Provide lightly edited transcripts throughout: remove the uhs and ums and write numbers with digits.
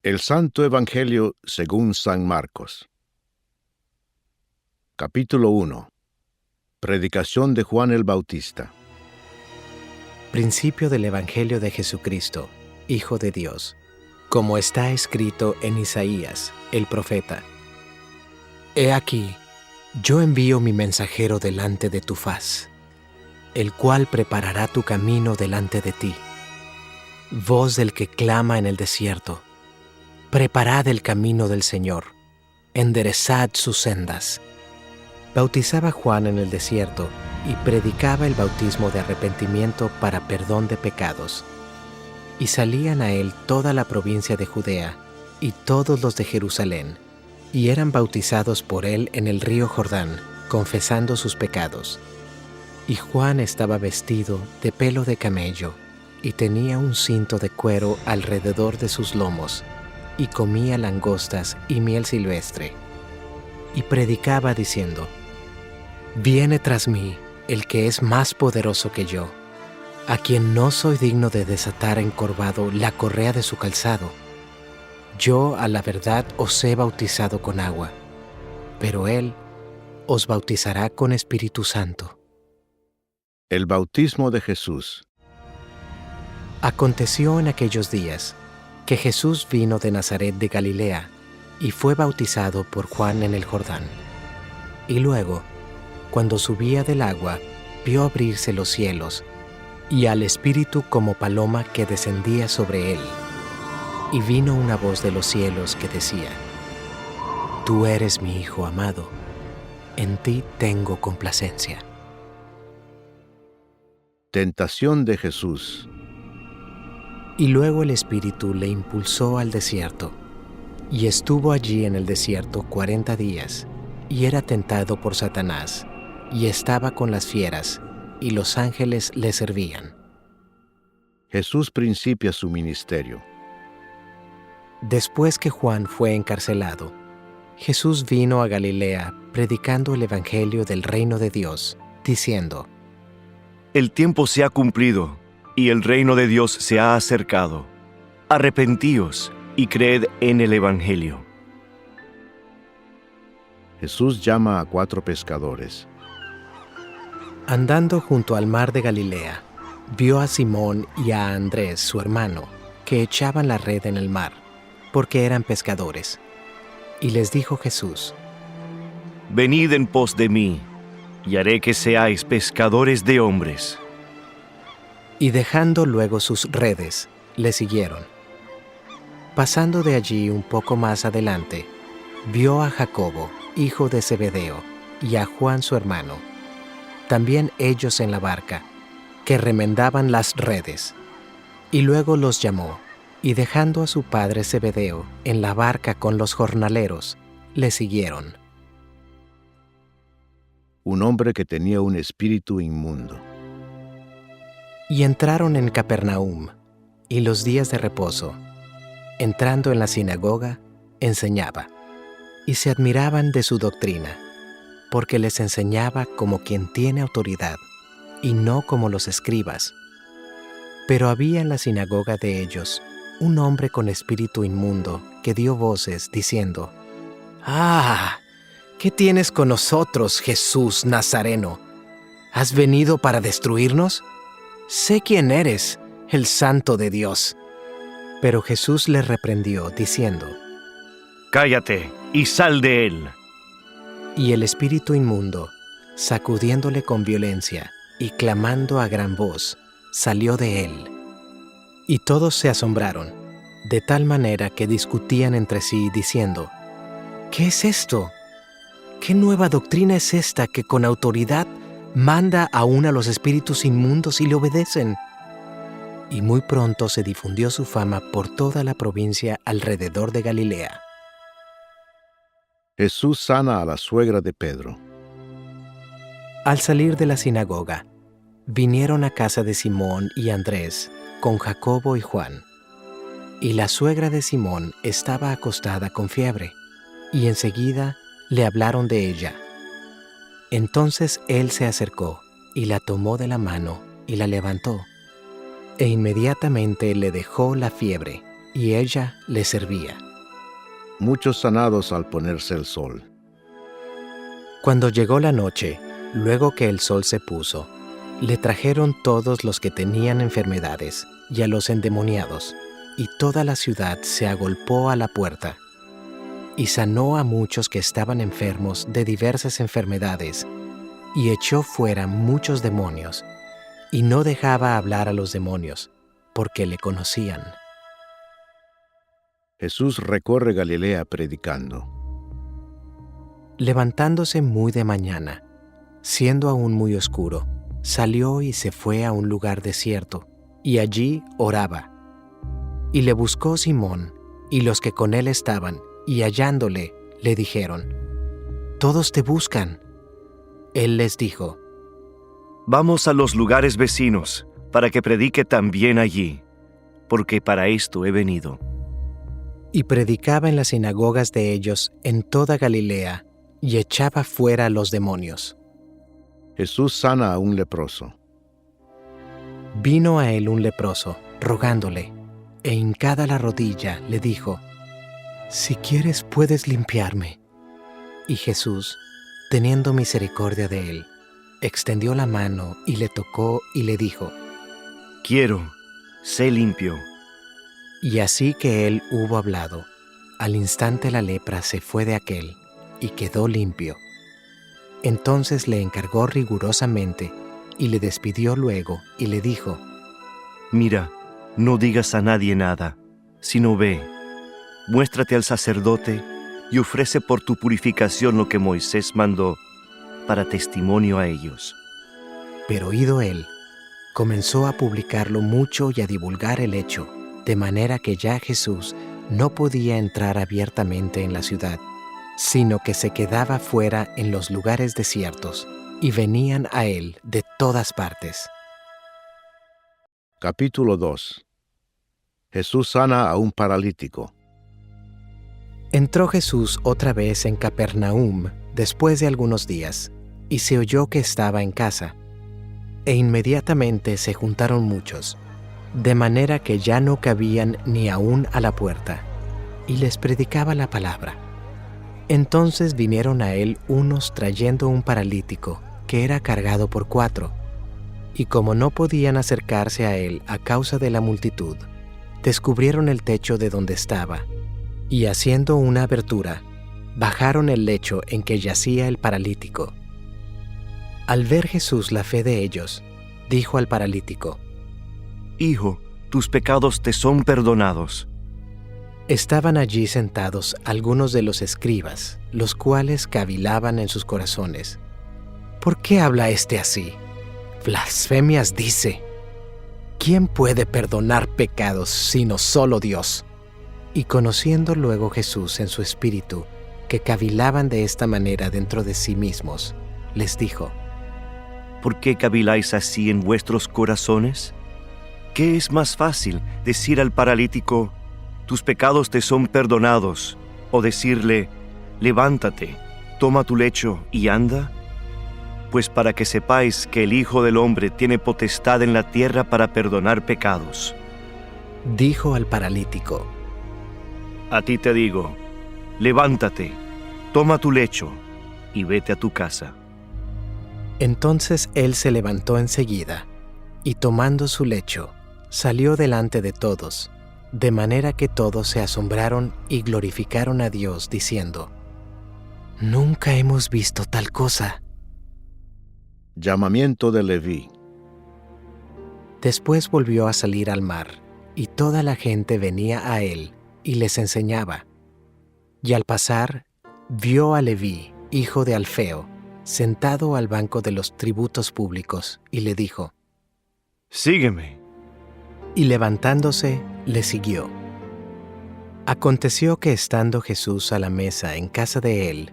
El Santo Evangelio según San Marcos. Capítulo 1. Predicación de Juan el Bautista. Principio del Evangelio de Jesucristo, Hijo de Dios, como está escrito en Isaías, el profeta. He aquí, yo envío mi mensajero delante de tu faz, el cual preparará tu camino delante de ti. Voz del que clama en el desierto, preparad el camino del Señor, enderezad sus sendas. Bautizaba Juan en el desierto y predicaba el bautismo de arrepentimiento para perdón de pecados. Y salían a él toda la provincia de Judea y todos los de Jerusalén, y eran bautizados por él en el río Jordán, confesando sus pecados. Y Juan estaba vestido de pelo de camello, y tenía un cinto de cuero alrededor de sus lomos, y comía langostas y miel silvestre. Y predicaba diciendo: Viene tras mí el que es más poderoso que yo, a quien no soy digno de desatar encorvado la correa de su calzado. Yo a la verdad os he bautizado con agua, pero él os bautizará con Espíritu Santo. El bautismo de Jesús. Aconteció en aquellos días que Jesús vino de Nazaret de Galilea y fue bautizado por Juan en el Jordán. Y luego, cuando subía del agua, vio abrirse los cielos y al Espíritu como paloma que descendía sobre él. Y vino una voz de los cielos que decía: Tú eres mi Hijo amado, en ti tengo complacencia. Tentación de Jesús. Y luego el Espíritu le impulsó al desierto, y estuvo allí en el desierto 40 días, y era tentado por Satanás, y estaba con las fieras, y los ángeles le servían. Jesús principia su ministerio. Después que Juan fue encarcelado, Jesús vino a Galilea predicando el Evangelio del reino de Dios, diciendo: El tiempo se ha cumplido, y el reino de Dios se ha acercado. Arrepentíos y creed en el Evangelio. Jesús llama a 4 pescadores. Andando junto al mar de Galilea, vio a Simón y a Andrés, su hermano, que echaban la red en el mar, porque eran pescadores. Y les dijo Jesús: Venid en pos de mí, y haré que seáis pescadores de hombres. Y dejando luego sus redes, le siguieron. Pasando de allí un poco más adelante, vio a Jacobo, hijo de Zebedeo, y a Juan su hermano, también ellos en la barca, que remendaban las redes. Y luego los llamó, y dejando a su padre Zebedeo en la barca con los jornaleros, le siguieron. Un hombre que tenía un espíritu inmundo. Y entraron en Capernaum, y los días de reposo, entrando en la sinagoga, enseñaba, y se admiraban de su doctrina, porque les enseñaba como quien tiene autoridad, y no como los escribas. Pero había en la sinagoga de ellos un hombre con espíritu inmundo que dio voces diciendo: ¡Ah! ¿Qué tienes con nosotros, Jesús Nazareno? ¿Has venido para destruirnos? Sé quién eres, el Santo de Dios. Pero Jesús le reprendió, diciendo: Cállate y sal de él. Y el espíritu inmundo, sacudiéndole con violencia y clamando a gran voz, salió de él. Y todos se asombraron, de tal manera que discutían entre sí, diciendo: ¿Qué es esto? ¿Qué nueva doctrina es esta que con autoridad manda aún a los espíritus inmundos y le obedecen? Y muy pronto se difundió su fama por toda la provincia alrededor de Galilea. Jesús sana a la suegra de Pedro. Al salir de la sinagoga, vinieron a casa de Simón y Andrés con Jacobo y Juan. Y la suegra de Simón estaba acostada con fiebre, y enseguida le hablaron de ella. Entonces él se acercó y la tomó de la mano y la levantó, e inmediatamente le dejó la fiebre, y ella le servía. Muchos sanados al ponerse el sol. Cuando llegó la noche, luego que el sol se puso, le trajeron todos los que tenían enfermedades y a los endemoniados, y toda la ciudad se agolpó a la puerta. Y sanó a muchos que estaban enfermos de diversas enfermedades, y echó fuera muchos demonios, y no dejaba hablar a los demonios, porque le conocían. Jesús recorre Galilea predicando. Levantándose muy de mañana, siendo aún muy oscuro, salió y se fue a un lugar desierto, y allí oraba. Y le buscó Simón y los que con él estaban, y hallándole, le dijeron: «Todos te buscan». Él les dijo: Vamos a los lugares vecinos, para que predique también allí, porque para esto he venido. Y predicaba en las sinagogas de ellos en toda Galilea, y echaba fuera a los demonios. Jesús sana a un leproso. Vino a él un leproso, rogándole, e hincada la rodilla, le dijo: «Si quieres, puedes limpiarme». Y Jesús, teniendo misericordia de él, extendió la mano y le tocó y le dijo: Quiero, sé limpio. Y así que él hubo hablado, al instante la lepra se fue de aquél, y quedó limpio. Entonces le encargó rigurosamente, y le despidió luego, y le dijo: Mira, no digas a nadie nada, sino ve, muéstrate al sacerdote y ofrece por tu purificación lo que Moisés mandó, para testimonio a ellos. Pero oído él, comenzó a publicarlo mucho y a divulgar el hecho, de manera que ya Jesús no podía entrar abiertamente en la ciudad, sino que se quedaba fuera en los lugares desiertos, y venían a él de todas partes. Capítulo 2. Jesús sana a un paralítico. Entró Jesús otra vez en Capernaum después de algunos días, y se oyó que estaba en casa. E inmediatamente se juntaron muchos, de manera que ya no cabían ni aún a la puerta, y les predicaba la palabra. Entonces vinieron a él unos trayendo un paralítico, que era cargado por 4, y como no podían acercarse a él a causa de la multitud, descubrieron el techo de donde estaba, y haciendo una abertura, bajaron el lecho en que yacía el paralítico. Al ver Jesús la fe de ellos, dijo al paralítico: Hijo, tus pecados te son perdonados. Estaban allí sentados algunos de los escribas, los cuales cavilaban en sus corazones: ¿por qué habla éste así? Blasfemias dice. ¿Quién puede perdonar pecados sino solo Dios? Y conociendo luego Jesús en su espíritu que cavilaban de esta manera dentro de sí mismos, les dijo: ¿Por qué caviláis así en vuestros corazones? ¿Qué es más fácil, decir al paralítico, tus pecados te son perdonados, o decirle, levántate, toma tu lecho y anda? Pues para que sepáis que el Hijo del Hombre tiene potestad en la tierra para perdonar pecados. Dijo al paralítico: A ti te digo, levántate, toma tu lecho y vete a tu casa. Entonces él se levantó enseguida, y tomando su lecho, salió delante de todos, de manera que todos se asombraron y glorificaron a Dios, diciendo: Nunca hemos visto tal cosa. Llamamiento de Leví. Después volvió a salir al mar, y toda la gente venía a él, y les enseñaba. Y al pasar, vio a Leví, hijo de Alfeo, sentado al banco de los tributos públicos, y le dijo: Sígueme. Y levantándose, le siguió. Aconteció que estando Jesús a la mesa en casa de él,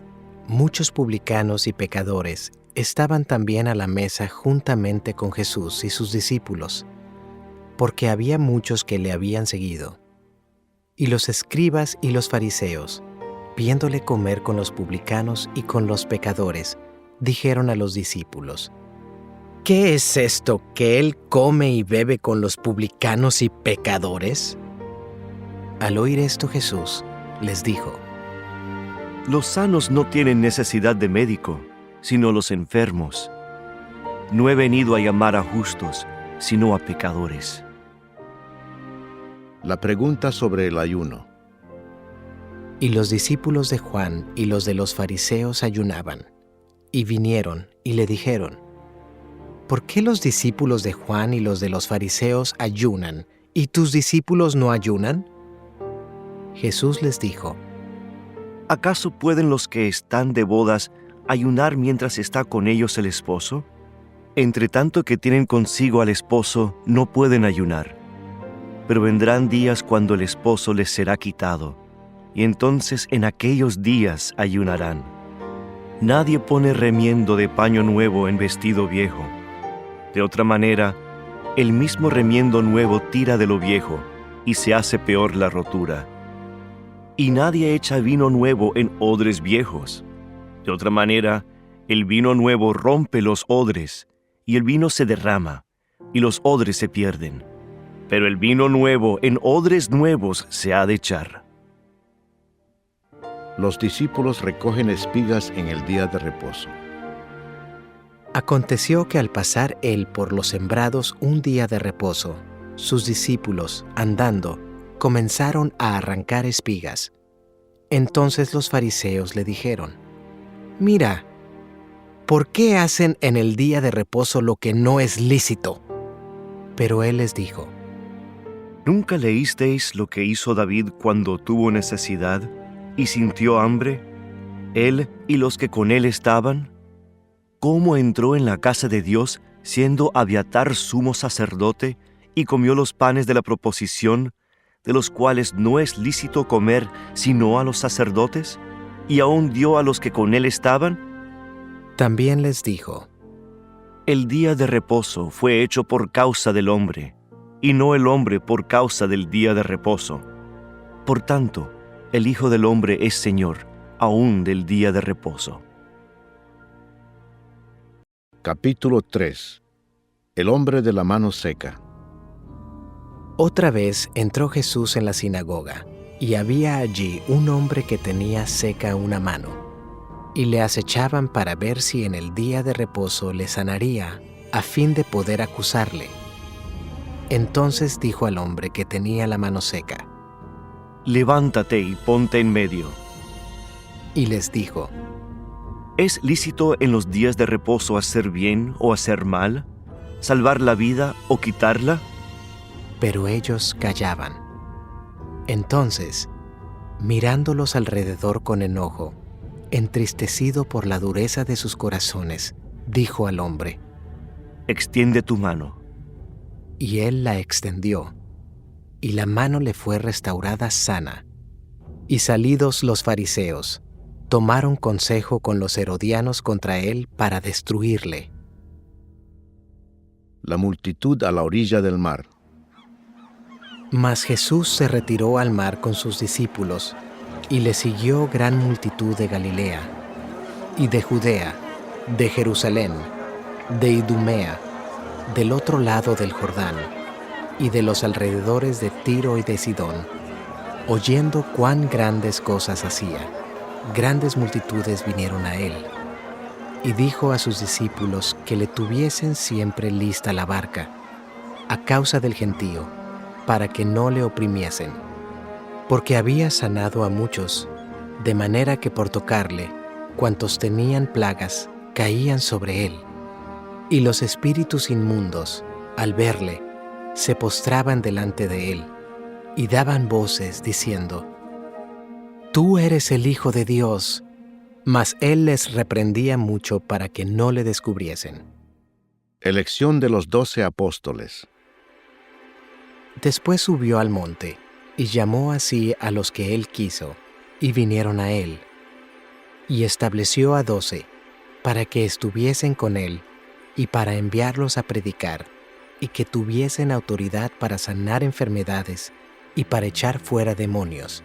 muchos publicanos y pecadores estaban también a la mesa juntamente con Jesús y sus discípulos, porque había muchos que le habían seguido. Y los escribas y los fariseos, viéndole comer con los publicanos y con los pecadores, dijeron a los discípulos: ¿Qué es esto que él come y bebe con los publicanos y pecadores? Al oír esto Jesús les dijo: Los sanos no tienen necesidad de médico, sino los enfermos. No he venido a llamar a justos, sino a pecadores. La pregunta sobre el ayuno. Y los discípulos de Juan y los de los fariseos ayunaban, y vinieron y le dijeron: ¿Por qué los discípulos de Juan y los de los fariseos ayunan, y tus discípulos no ayunan? Jesús les dijo: ¿Acaso pueden los que están de bodas ayunar mientras está con ellos el esposo? Entre tanto que tienen consigo al esposo, no pueden ayunar. Pero vendrán días cuando el esposo les será quitado, y entonces en aquellos días ayunarán. Nadie pone remiendo de paño nuevo en vestido viejo. De otra manera, el mismo remiendo nuevo tira de lo viejo, y se hace peor la rotura. Y nadie echa vino nuevo en odres viejos. De otra manera, el vino nuevo rompe los odres, y el vino se derrama, y los odres se pierden. Pero el vino nuevo en odres nuevos se ha de echar. Los discípulos recogen espigas en el día de reposo. Aconteció que al pasar él por los sembrados un día de reposo, sus discípulos, andando, comenzaron a arrancar espigas. Entonces los fariseos le dijeron: Mira, ¿por qué hacen en el día de reposo lo que no es lícito? Pero él les dijo: ¿Nunca leísteis lo que hizo David cuando tuvo necesidad y sintió hambre, él y los que con él estaban? ¿Cómo entró en la casa de Dios siendo Abiatar sumo sacerdote y comió los panes de la proposición, de los cuales no es lícito comer sino a los sacerdotes, y aún dio a los que con él estaban? También les dijo: El día de reposo fue hecho por causa del hombre, y no el hombre por causa del día de reposo. Por tanto, el Hijo del Hombre es Señor, aún del día de reposo. Capítulo 3. El hombre de la mano seca. Otra vez entró Jesús en la sinagoga, y había allí un hombre que tenía seca una mano, y le acechaban para ver si en el día de reposo le sanaría, a fin de poder acusarle. Entonces dijo al hombre que tenía la mano seca: Levántate y ponte en medio. Y les dijo: ¿Es lícito en los días de reposo hacer bien o hacer mal? ¿Salvar la vida o quitarla? Pero ellos callaban. Entonces, mirándolos alrededor con enojo, entristecido por la dureza de sus corazones, dijo al hombre: Extiende tu mano. Y él la extendió, y la mano le fue restaurada sana. Y salidos los fariseos, tomaron consejo con los herodianos contra él para destruirle. La multitud a la orilla del mar. Mas Jesús se retiró al mar con sus discípulos, y le siguió gran multitud de Galilea, y de Judea, de Jerusalén, de Idumea, del otro lado del Jordán, y de los alrededores de Tiro y de Sidón, oyendo cuán grandes cosas hacía. Grandes multitudes vinieron a él, y dijo a sus discípulos que le tuviesen siempre lista la barca, a causa del gentío, para que no le oprimiesen, porque había sanado a muchos, de manera que por tocarle, cuantos tenían plagas, caían sobre él. Y los espíritus inmundos, al verle, se postraban delante de él, y daban voces diciendo: Tú eres el Hijo de Dios. Mas él les reprendía mucho para que no le descubriesen. Elección de los 12 apóstoles. Después subió al monte, y llamó así a los que él quiso, y vinieron a él. Y estableció a 12, para que estuviesen con él, y para enviarlos a predicar, y que tuviesen autoridad para sanar enfermedades, y para echar fuera demonios.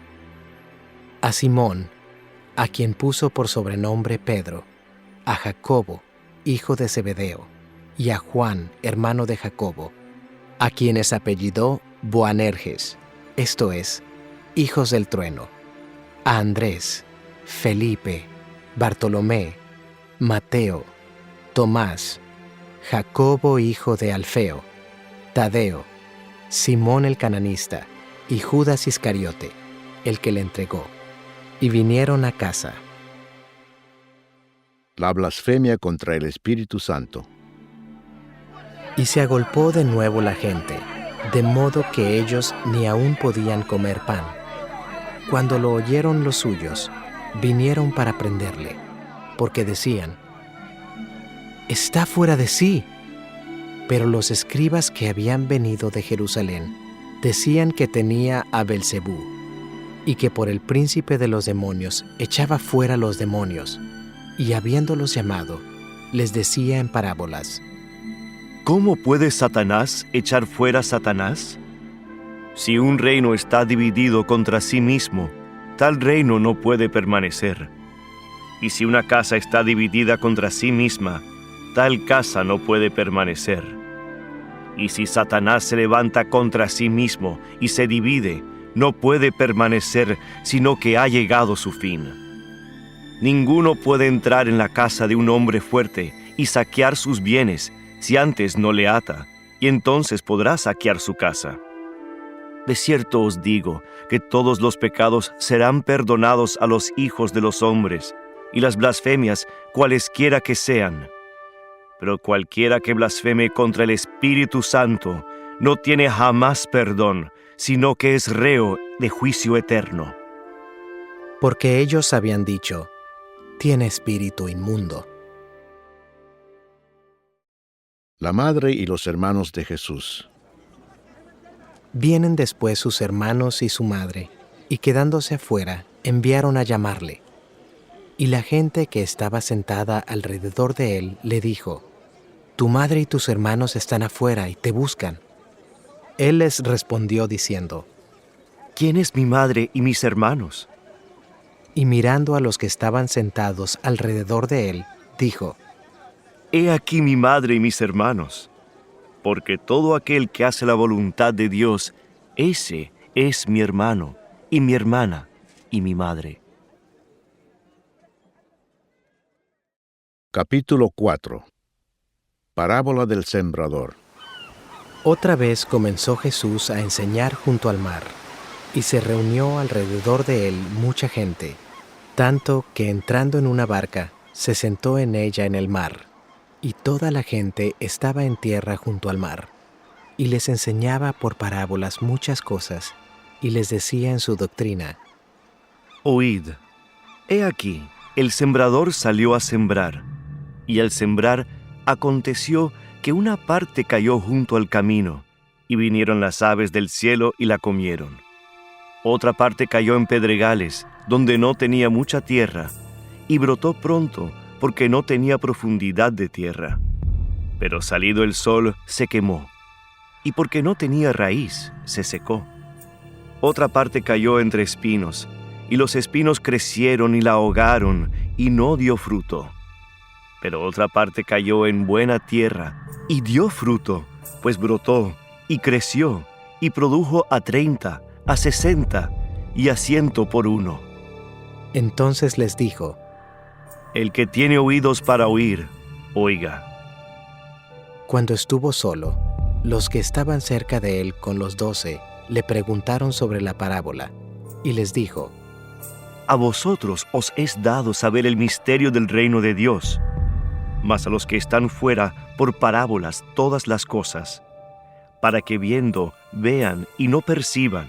A Simón, a quien puso por sobrenombre Pedro, a Jacobo, hijo de Zebedeo, y a Juan, hermano de Jacobo, a quienes apellidó Boanerges, esto es, hijos del trueno, a Andrés, Felipe, Bartolomé, Mateo, Tomás, Jacobo hijo de Alfeo, Tadeo, Simón el cananista y Judas Iscariote, el que le entregó, y vinieron a casa. La blasfemia contra el Espíritu Santo. Y se agolpó de nuevo la gente, de modo que ellos ni aún podían comer pan. Cuando lo oyeron los suyos, vinieron para prenderle, porque decían: «Está fuera de sí». Pero los escribas que habían venido de Jerusalén decían que tenía a Belcebú, y que por el príncipe de los demonios echaba fuera los demonios, y habiéndolos llamado, les decía en parábolas: ¿Cómo puede Satanás echar fuera a Satanás? Si un reino está dividido contra sí mismo, tal reino no puede permanecer. Y si una casa está dividida contra sí misma, tal casa no puede permanecer. Y si Satanás se levanta contra sí mismo y se divide, no puede permanecer, sino que ha llegado su fin. Ninguno puede entrar en la casa de un hombre fuerte y saquear sus bienes si antes no le ata, y entonces podrá saquear su casa. De cierto os digo que todos los pecados serán perdonados a los hijos de los hombres, y las blasfemias cualesquiera que sean. Pero cualquiera que blasfeme contra el Espíritu Santo no tiene jamás perdón, sino que es reo de juicio eterno. Porque ellos habían dicho: «Tiene espíritu inmundo». La madre y los hermanos de Jesús. Vienen después sus hermanos y su madre, y quedándose afuera, enviaron a llamarle. Y la gente que estaba sentada alrededor de él le dijo: «Tu madre y tus hermanos están afuera y te buscan». Él les respondió diciendo: ¿Quién es mi madre y mis hermanos? Y mirando a los que estaban sentados alrededor de él, dijo: He aquí mi madre y mis hermanos, porque todo aquel que hace la voluntad de Dios, ese es mi hermano, y mi hermana, y mi madre. Capítulo 4. Parábola del sembrador. Otra vez comenzó Jesús a enseñar junto al mar, y se reunió alrededor de él mucha gente, tanto que entrando en una barca, se sentó en ella en el mar, y toda la gente estaba en tierra junto al mar, y les enseñaba por parábolas muchas cosas, y les decía en su doctrina: Oíd, he aquí, el sembrador salió a sembrar, y al sembrar aconteció que una parte cayó junto al camino, y vinieron las aves del cielo y la comieron. Otra parte cayó en pedregales, donde no tenía mucha tierra, y brotó pronto, porque no tenía profundidad de tierra. Pero salido el sol, se quemó, y porque no tenía raíz, se secó. Otra parte cayó entre espinos, y los espinos crecieron y la ahogaron, y no dio fruto. Pero otra parte cayó en buena tierra, y dio fruto, pues brotó, y creció, y produjo a 30, a 60, y a 100 por uno. Entonces les dijo: El que tiene oídos para oír, oiga. Cuando estuvo solo, los que estaban cerca de él con los 12 le preguntaron sobre la parábola, y les dijo: A vosotros os es dado saber el misterio del reino de Dios, mas a los que están fuera por parábolas todas las cosas, para que viendo, vean y no perciban,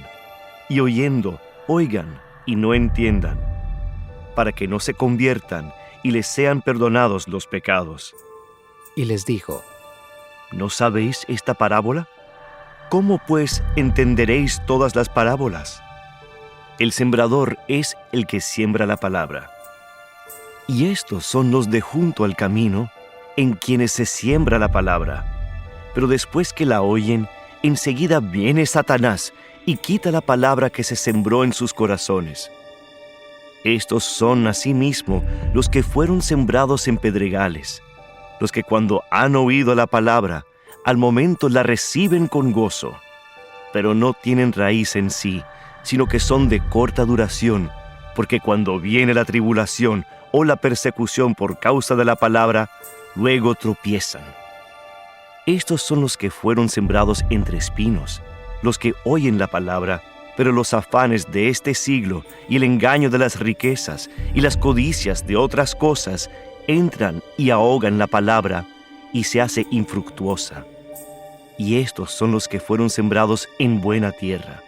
y oyendo, oigan y no entiendan, para que no se conviertan y les sean perdonados los pecados. Y les dijo: ¿No sabéis esta parábola? ¿Cómo pues entenderéis todas las parábolas? El sembrador es el que siembra la palabra. Y estos son los de junto al camino, en quienes se siembra la palabra. Pero después que la oyen, enseguida viene Satanás y quita la palabra que se sembró en sus corazones. Estos son asimismo los que fueron sembrados en pedregales, los que cuando han oído la palabra, al momento la reciben con gozo, pero no tienen raíz en sí, sino que son de corta duración, porque cuando viene la tribulación o la persecución por causa de la palabra, luego tropiezan. Estos son los que fueron sembrados entre espinos, los que oyen la palabra, pero los afanes de este siglo y el engaño de las riquezas y las codicias de otras cosas entran y ahogan la palabra y se hace infructuosa. Y estos son los que fueron sembrados en buena tierra,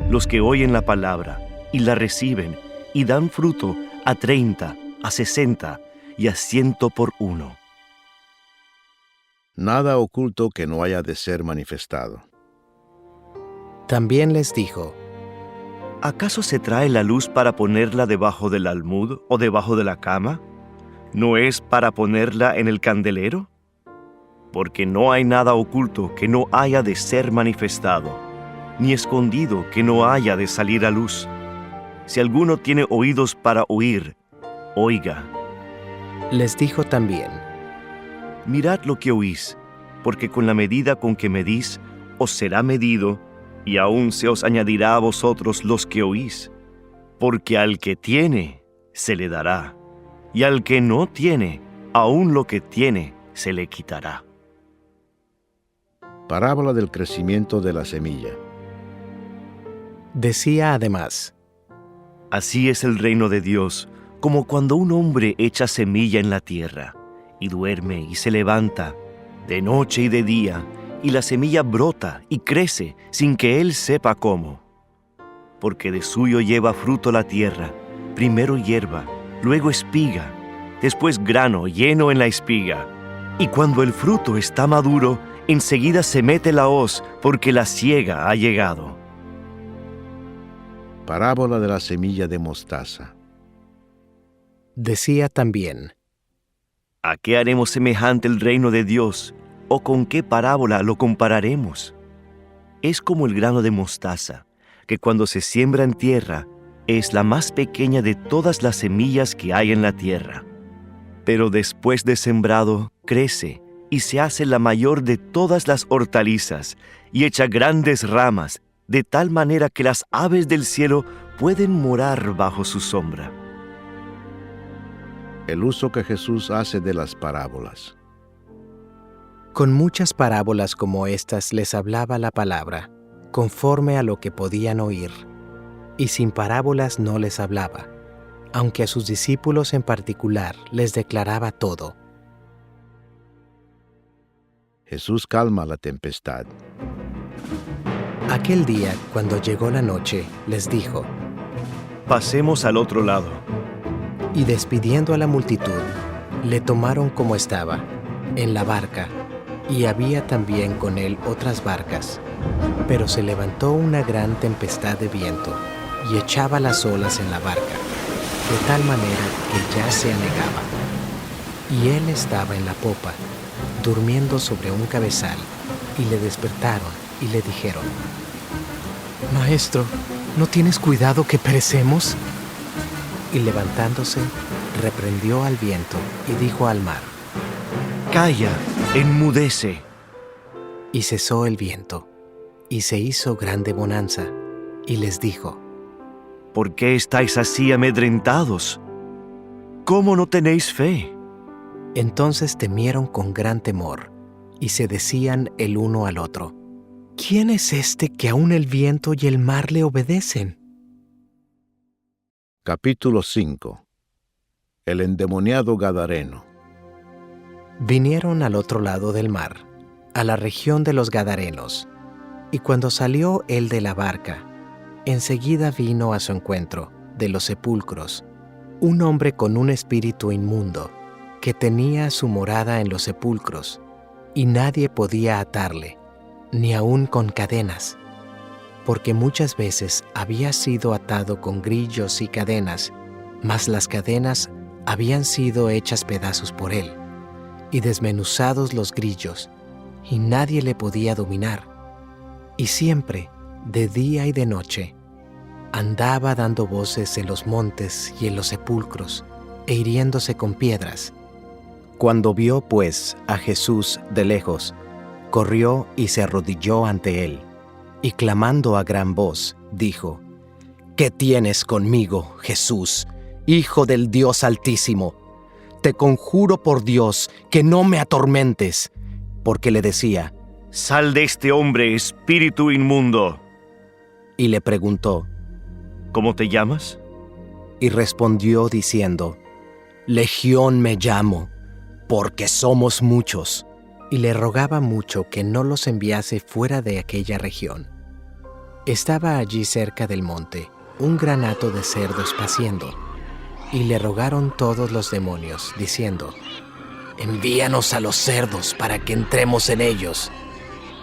los que oyen la palabra y la reciben y dan fruto a 30, a 60 y a 100 por uno. Nada oculto que no haya de ser manifestado. También les dijo: ¿Acaso se trae la luz para ponerla debajo del almud o debajo de la cama? ¿No es para ponerla en el candelero? Porque no hay nada oculto que no haya de ser manifestado, ni escondido que no haya de salir a luz. Si alguno tiene oídos para oír, oiga. Les dijo también: Mirad lo que oís, porque con la medida con que medís, os será medido, y aún se os añadirá a vosotros los que oís. Porque al que tiene, se le dará, y al que no tiene, aún lo que tiene, se le quitará. Parábola del crecimiento de la semilla. Decía además: Así es el reino de Dios, como cuando un hombre echa semilla en la tierra, y duerme y se levanta, de noche y de día, y la semilla brota y crece sin que él sepa cómo. Porque de suyo lleva fruto la tierra, primero hierba, luego espiga, después grano lleno en la espiga. Y cuando el fruto está maduro, enseguida se mete la hoz, porque la siega ha llegado. Parábola de la semilla de mostaza. Decía también: ¿A qué haremos semejante el reino de Dios? ¿O con qué parábola lo compararemos? Es como el grano de mostaza, que cuando se siembra en tierra, es la más pequeña de todas las semillas que hay en la tierra. Pero después de sembrado, crece y se hace la mayor de todas las hortalizas, y echa grandes ramas, de tal manera que las aves del cielo pueden morar bajo su sombra. El uso que Jesús hace de las parábolas. Con muchas parábolas como estas les hablaba la palabra, conforme a lo que podían oír, y sin parábolas no les hablaba, aunque a sus discípulos en particular les declaraba todo. Jesús calma la tempestad. Aquel día, cuando llegó la noche, les dijo: Pasemos al otro lado. Y despidiendo a la multitud, le tomaron como estaba, en la barca, y había también con él otras barcas. Pero se levantó una gran tempestad de viento, y echaba las olas en la barca, de tal manera que ya se anegaba. Y él estaba en la popa, durmiendo sobre un cabezal, y le despertaron y le dijeron: Maestro, ¿no tienes cuidado que perecemos? Y levantándose, reprendió al viento y dijo al mar: Calla, enmudece. Y cesó el viento, y se hizo grande bonanza, y les dijo: ¿Por qué estáis así amedrentados? ¿Cómo no tenéis fe? Entonces temieron con gran temor, y se decían el uno al otro: ¿Quién es este que aun el viento y el mar le obedecen? Capítulo 5. El endemoniado Gadareno. Vinieron al otro lado del mar, a la región de los Gadarenos, y cuando salió él de la barca, enseguida vino a su encuentro, de los sepulcros, un hombre con un espíritu inmundo, que tenía su morada en los sepulcros, y nadie podía atarle, ni aun con cadenas, porque muchas veces había sido atado con grillos y cadenas, mas las cadenas habían sido hechas pedazos por él, y desmenuzados los grillos, y nadie le podía dominar. Y siempre, de día y de noche, andaba dando voces en los montes y en los sepulcros, e hiriéndose con piedras. Cuando vio, pues, a Jesús de lejos, corrió y se arrodilló ante él, y clamando a gran voz, dijo: ¿Qué tienes conmigo, Jesús, Hijo del Dios Altísimo? Te conjuro por Dios que no me atormentes. Porque le decía, Sal de este hombre, espíritu inmundo. y le preguntó, ¿Cómo te llamas? y respondió diciendo, Legión me llamo, porque somos muchos. Y le rogaba mucho que no los enviase fuera de aquella región. Estaba allí cerca del monte un gran hato de cerdos paciendo, y le rogaron todos los demonios, diciendo, Envíanos a los cerdos para que entremos en ellos.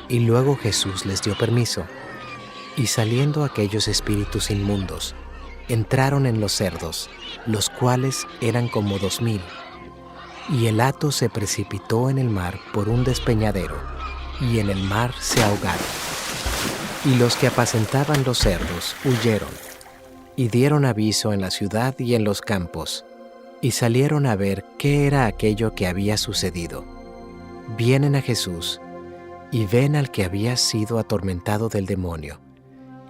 Y luego Jesús les dio permiso, y saliendo aquellos espíritus inmundos, entraron en los cerdos, los cuales eran como 2000. Y el hato se precipitó en el mar por un despeñadero, y en el mar se ahogaron. Y los que apacentaban los cerdos huyeron, y dieron aviso en la ciudad y en los campos, y salieron a ver qué era aquello que había sucedido. Vienen a Jesús, y ven al que había sido atormentado del demonio,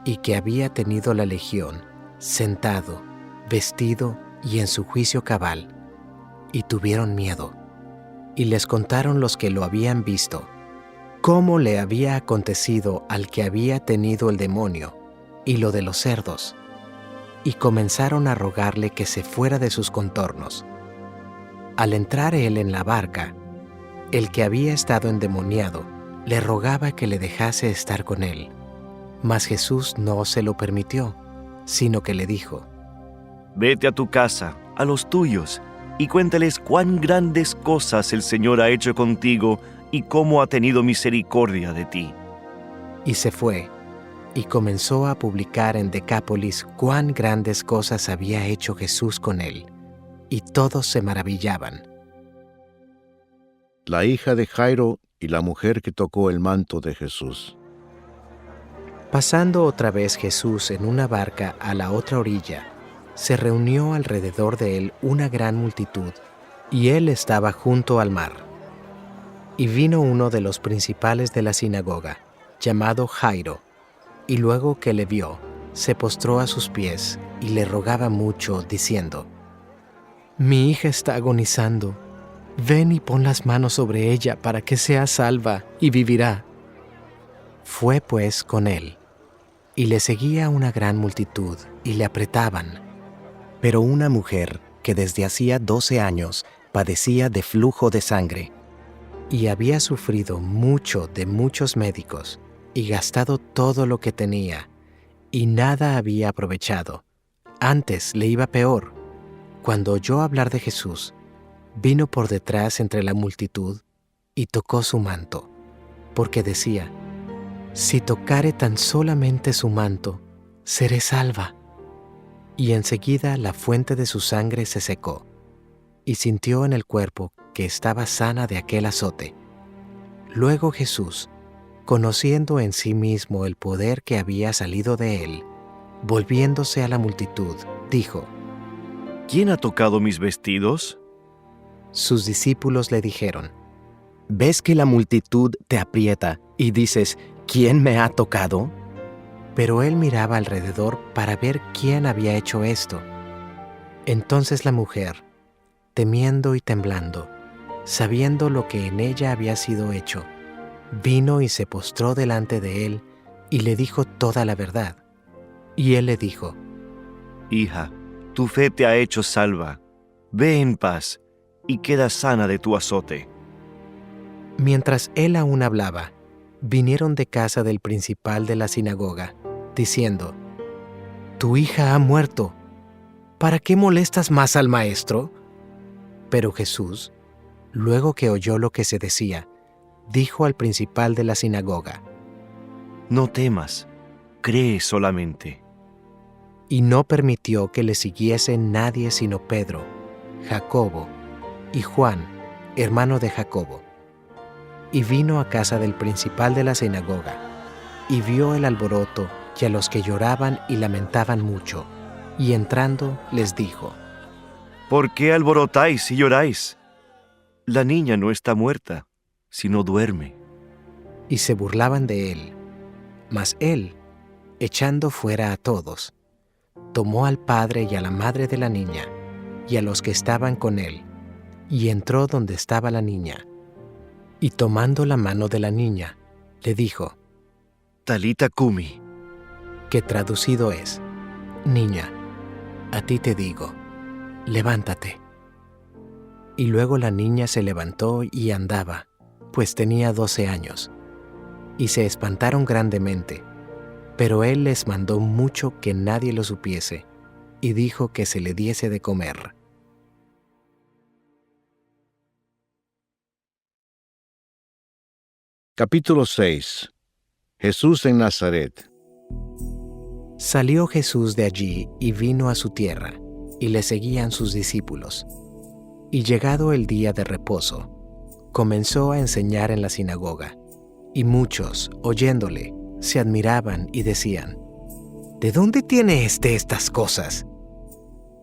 y que había tenido la legión, sentado, vestido y en su juicio cabal, y tuvieron miedo. Y les contaron los que lo habían visto, cómo le había acontecido al que había tenido el demonio, y lo de los cerdos. Y comenzaron a rogarle que se fuera de sus contornos. Al entrar él en la barca, el que había estado endemoniado le rogaba que le dejase estar con él. Mas Jesús no se lo permitió, sino que le dijo, Vete a tu casa, a los tuyos, y cuéntales cuán grandes cosas el Señor ha hecho contigo y cómo ha tenido misericordia de ti. y se fue, y comenzó a publicar en Decápolis cuán grandes cosas había hecho Jesús con él, y todos se maravillaban. La hija de Jairo y la mujer que tocó el manto de Jesús. Pasando otra vez Jesús en una barca a la otra orilla, se reunió alrededor de él una gran multitud, y él estaba junto al mar. Y vino uno de los principales de la sinagoga, llamado Jairo, y luego que le vio, se postró a sus pies y le rogaba mucho, diciendo, Mi hija está agonizando. Ven y pon las manos sobre ella para que sea salva y vivirá. Fue pues con él, y le seguía una gran multitud, y le apretaban. Pero una mujer que desde hacía 12 años padecía de flujo de sangre, y había sufrido mucho de muchos médicos, y gastado todo lo que tenía, y nada había aprovechado. Antes le iba peor. Cuando oyó hablar de Jesús, vino por detrás entre la multitud, y tocó su manto, porque decía, Si tocare tan solamente su manto, seré salva. Y enseguida la fuente de su sangre se secó, y sintió en el cuerpo que estaba sana de aquel azote. Luego Jesús, conociendo en sí mismo el poder que había salido de él, volviéndose a la multitud, dijo, ¿Quién ha tocado mis vestidos? Sus discípulos le dijeron, ¿Ves que la multitud te aprieta y dices, ¿quién me ha tocado? Pero él miraba alrededor para ver quién había hecho esto. Entonces la mujer, temiendo y temblando, sabiendo lo que en ella había sido hecho, vino y se postró delante de él y le dijo toda la verdad. Y él le dijo, Hija, tu fe te ha hecho salva. Ve en paz y queda sana de tu azote. Mientras él aún hablaba, vinieron de casa del principal de la sinagoga, diciendo, Tu hija ha muerto. ¿Para qué molestas más al maestro? Pero Jesús, luego que oyó lo que se decía, dijo al principal de la sinagoga, No temas, cree solamente. y no permitió que le siguiese nadie sino Pedro, Jacobo y Juan, hermano de Jacobo. Y vino a casa del principal de la sinagoga, y vio el alboroto y a los que lloraban y lamentaban mucho, y entrando les dijo, ¿Por qué alborotáis y lloráis? La niña no está muerta, sino duerme. y se burlaban de él. Mas él, echando fuera a todos, tomó al padre y a la madre de la niña, y a los que estaban con él, y entró donde estaba la niña. Y tomando la mano de la niña, le dijo, Talita cumi, que traducido es, Niña, a ti te digo, levántate. Y luego la niña se levantó y andaba, pues tenía 12 años. Y se espantaron grandemente, pero él les mandó mucho que nadie lo supiese, y dijo que se le diese de comer. Capítulo 6. Jesús en Nazaret. Salió Jesús de allí y vino a su tierra, y le seguían sus discípulos. Y llegado el día de reposo, comenzó a enseñar en la sinagoga, y muchos, oyéndole, se admiraban y decían, ¿de dónde tiene estas cosas?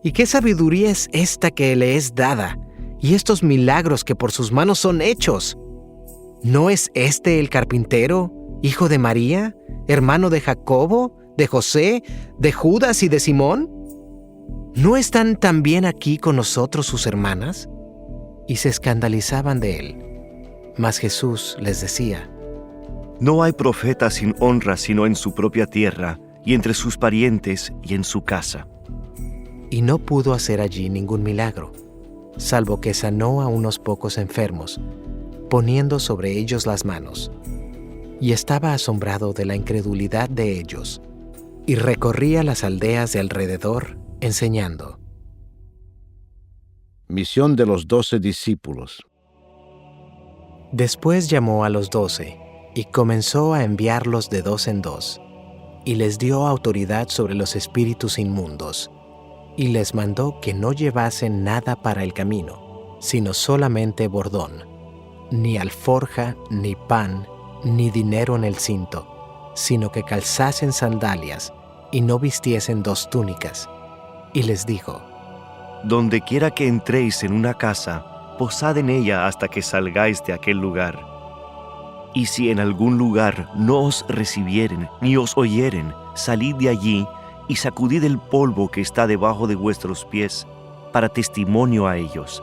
¿Y qué sabiduría es esta que le es dada, y estos milagros que por sus manos son hechos? ¿No es este el carpintero, hijo de María, hermano de Jacobo, de José, de Judas y de Simón? ¿No están también aquí con nosotros sus hermanas? Y se escandalizaban de él. Mas Jesús les decía, no hay profeta sin honra sino en su propia tierra, y entre sus parientes y en su casa. y no pudo hacer allí ningún milagro, salvo que sanó a unos pocos enfermos, poniendo sobre ellos las manos. Y estaba asombrado de la incredulidad de ellos, y recorría las aldeas de alrededor, enseñando. Misión de los 12 discípulos. Después llamó a los 12, y comenzó a enviarlos de 2 en 2, y les dio autoridad sobre los espíritus inmundos, y les mandó que no llevasen nada para el camino, sino solamente bordón, ni alforja, ni pan, ni dinero en el cinto, sino que calzasen sandalias, y no vistiesen 2 túnicas. Y les dijo, Donde quiera que entréis en una casa, posad en ella hasta que salgáis de aquel lugar. Y si en algún lugar no os recibieren, ni os oyeren, salid de allí, y sacudid el polvo que está debajo de vuestros pies, para testimonio a ellos.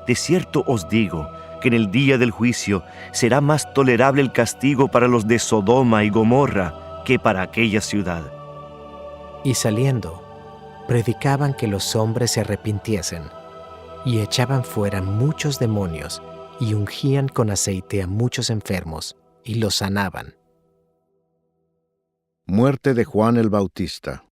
De cierto os digo, que en el día del juicio será más tolerable el castigo para los de Sodoma y Gomorra que para aquella ciudad. y saliendo, predicaban que los hombres se arrepintiesen, y echaban fuera muchos demonios, y ungían con aceite a muchos enfermos, y los sanaban. Muerte de Juan el Bautista.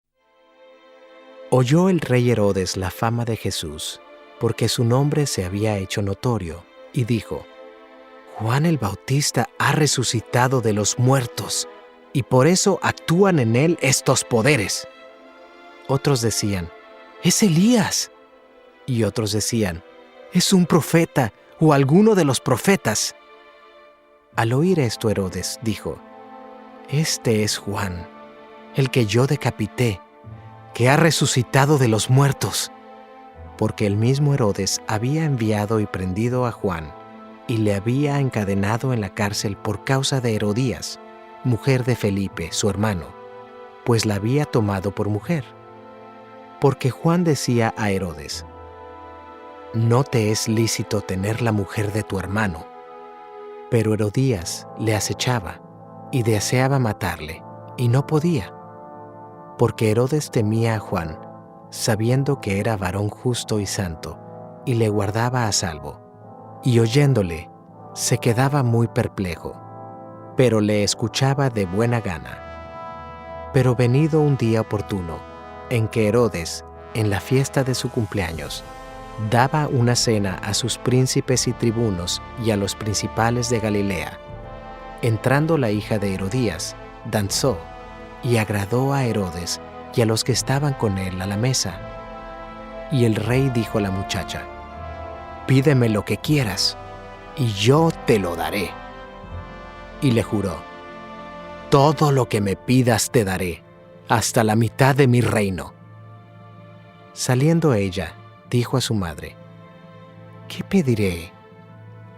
Oyó el rey Herodes la fama de Jesús, porque su nombre se había hecho notorio, y dijo, Juan el Bautista ha resucitado de los muertos, y por eso actúan en él estos poderes. Otros decían, es Elías. Y otros decían, es un profeta o alguno de los profetas. Al oír esto Herodes dijo, este es Juan, el que yo decapité, que ha resucitado de los muertos. Porque el mismo Herodes había enviado y prendido a Juan, y le había encadenado en la cárcel por causa de Herodías, mujer de Felipe, su hermano, pues la había tomado por mujer. Porque Juan decía a Herodes, no te es lícito tener la mujer de tu hermano. Pero Herodías le acechaba y deseaba matarle, y no podía, porque Herodes temía a Juan, sabiendo que era varón justo y santo, y le guardaba a salvo. Y oyéndole, se quedaba muy perplejo, pero le escuchaba de buena gana. Pero venido un día oportuno, en que Herodes, en la fiesta de su cumpleaños, daba una cena a sus príncipes y tribunos y a los principales de Galilea, entrando la hija de Herodías, danzó y agradó a Herodes y a los que estaban con él a la mesa. Y el rey dijo a la muchacha, pídeme lo que quieras, y yo te lo daré. Y le juró, todo lo que me pidas te daré, hasta la mitad de mi reino. Saliendo ella, dijo a su madre, ¿qué pediré?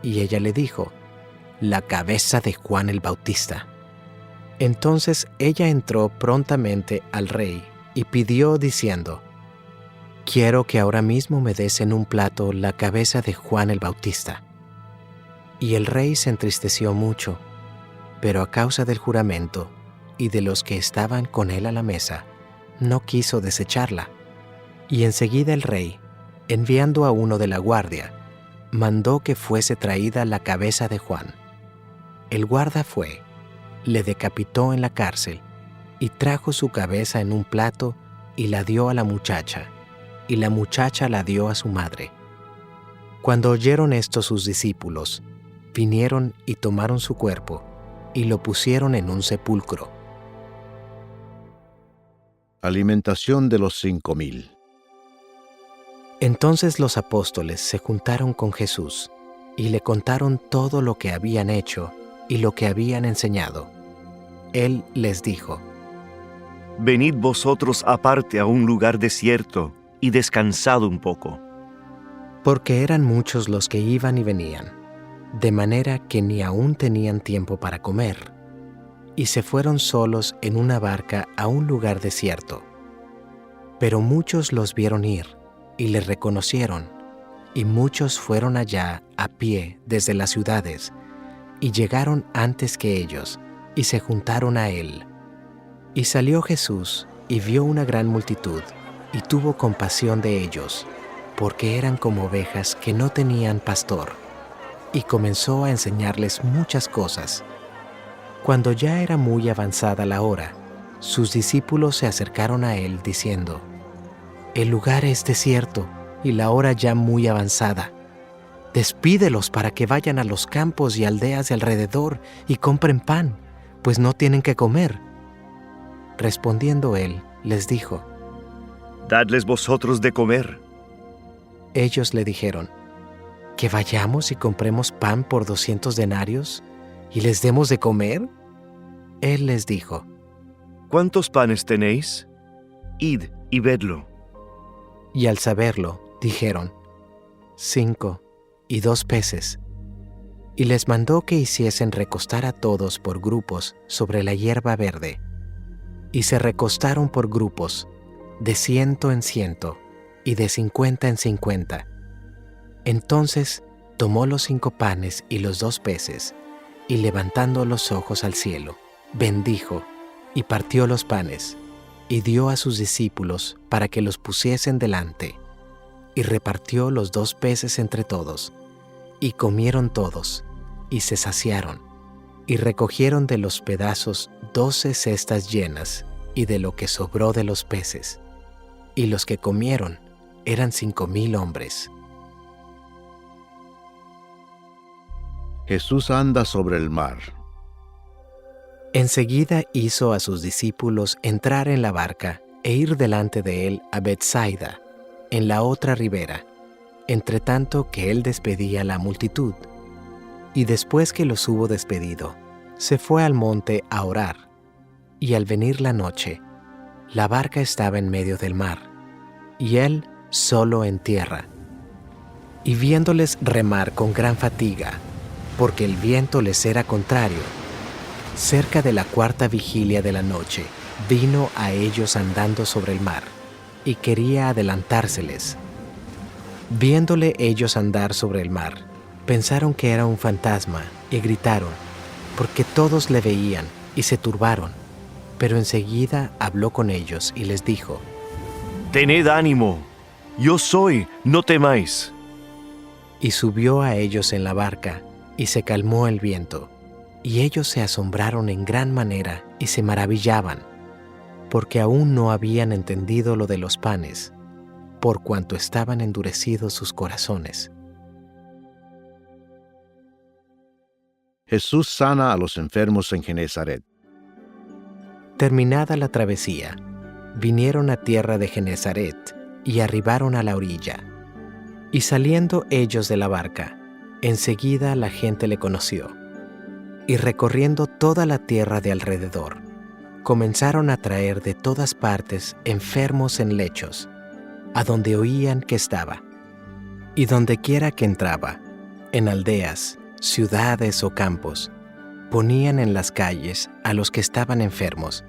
Y ella le dijo, la cabeza de Juan el Bautista. Entonces ella entró prontamente al rey y pidió diciendo: «Quiero que ahora mismo me des en un plato la cabeza de Juan el Bautista». Y el rey se entristeció mucho, pero a causa del juramento y de los que estaban con él a la mesa, no quiso desecharla. Y enseguida el rey, enviando a uno de la guardia, mandó que fuese traída la cabeza de Juan. El guarda fue, le decapitó en la cárcel, y trajo su cabeza en un plato y la dio a la muchacha, y la muchacha la dio a su madre. Cuando oyeron esto sus discípulos, vinieron y tomaron su cuerpo, y lo pusieron en un sepulcro. Alimentación de los 5,000. Entonces los apóstoles se juntaron con Jesús, y le contaron todo lo que habían hecho y lo que habían enseñado. Él les dijo: Venid vosotros aparte a un lugar desierto y descansad un poco. Porque eran muchos los que iban y venían, de manera que ni aún tenían tiempo para comer, y se fueron solos en una barca a un lugar desierto. Pero muchos los vieron ir, y les reconocieron, y muchos fueron allá a pie desde las ciudades, y llegaron antes que ellos, y se juntaron a él. Y salió Jesús, y vio una gran multitud, y tuvo compasión de ellos, porque eran como ovejas que no tenían pastor, y comenzó a enseñarles muchas cosas. Cuando ya era muy avanzada la hora, sus discípulos se acercaron a él diciendo: «El lugar es desierto y la hora ya muy avanzada. Despídelos para que vayan a los campos y aldeas de alrededor y compren pan, pues no tienen que comer». Respondiendo él, les dijo: Dadles vosotros de comer. Ellos le dijeron: «¿Que vayamos y compremos pan por 200 denarios y les demos de comer?» Él les dijo: ¿Cuántos panes tenéis? Id y vedlo. Y al saberlo, dijeron: 5 y 2 peces. Y les mandó que hiciesen recostar a todos por grupos sobre la hierba verde. Y se recostaron por grupos, de 100 en 100, y de 50 en 50. Entonces tomó los 5 panes y los 2 peces, y levantando los ojos al cielo, bendijo, y partió los panes, y dio a sus discípulos para que los pusiesen delante, y repartió los 2 peces entre todos, y comieron todos, y se saciaron, y recogieron de los pedazos 12 cestas llenas, y de lo que sobró de los peces, y los que comieron eran 5,000 hombres. Jesús anda sobre el mar. Enseguida hizo a sus discípulos entrar en la barca e ir delante de él a Betsaida, en la otra ribera, entre tanto que él despedía a la multitud. Y después que los hubo despedido, se fue al monte a orar. Y al venir la noche, la barca estaba en medio del mar, y él solo en tierra. Y viéndoles remar con gran fatiga, porque el viento les era contrario, cerca de la 4ª vigilia de la noche, vino a ellos andando sobre el mar, y quería adelantárseles. Viéndole ellos andar sobre el mar, pensaron que era un fantasma, y gritaron, porque todos le veían, y se turbaron. Pero enseguida habló con ellos, y les dijo: Tened ánimo, yo soy, no temáis. Y subió a ellos en la barca, y se calmó el viento. Y ellos se asombraron en gran manera y se maravillaban, porque aún no habían entendido lo de los panes, por cuanto estaban endurecidos sus corazones. Jesús sana a los enfermos en Genezaret. Terminada la travesía, vinieron a tierra de Genezaret y arribaron a la orilla. Y saliendo ellos de la barca, enseguida la gente le conoció. Y recorriendo toda la tierra de alrededor, comenzaron a traer de todas partes enfermos en lechos, a donde oían que estaba. Y dondequiera que entraba, en aldeas, ciudades o campos, ponían en las calles a los que estaban enfermos,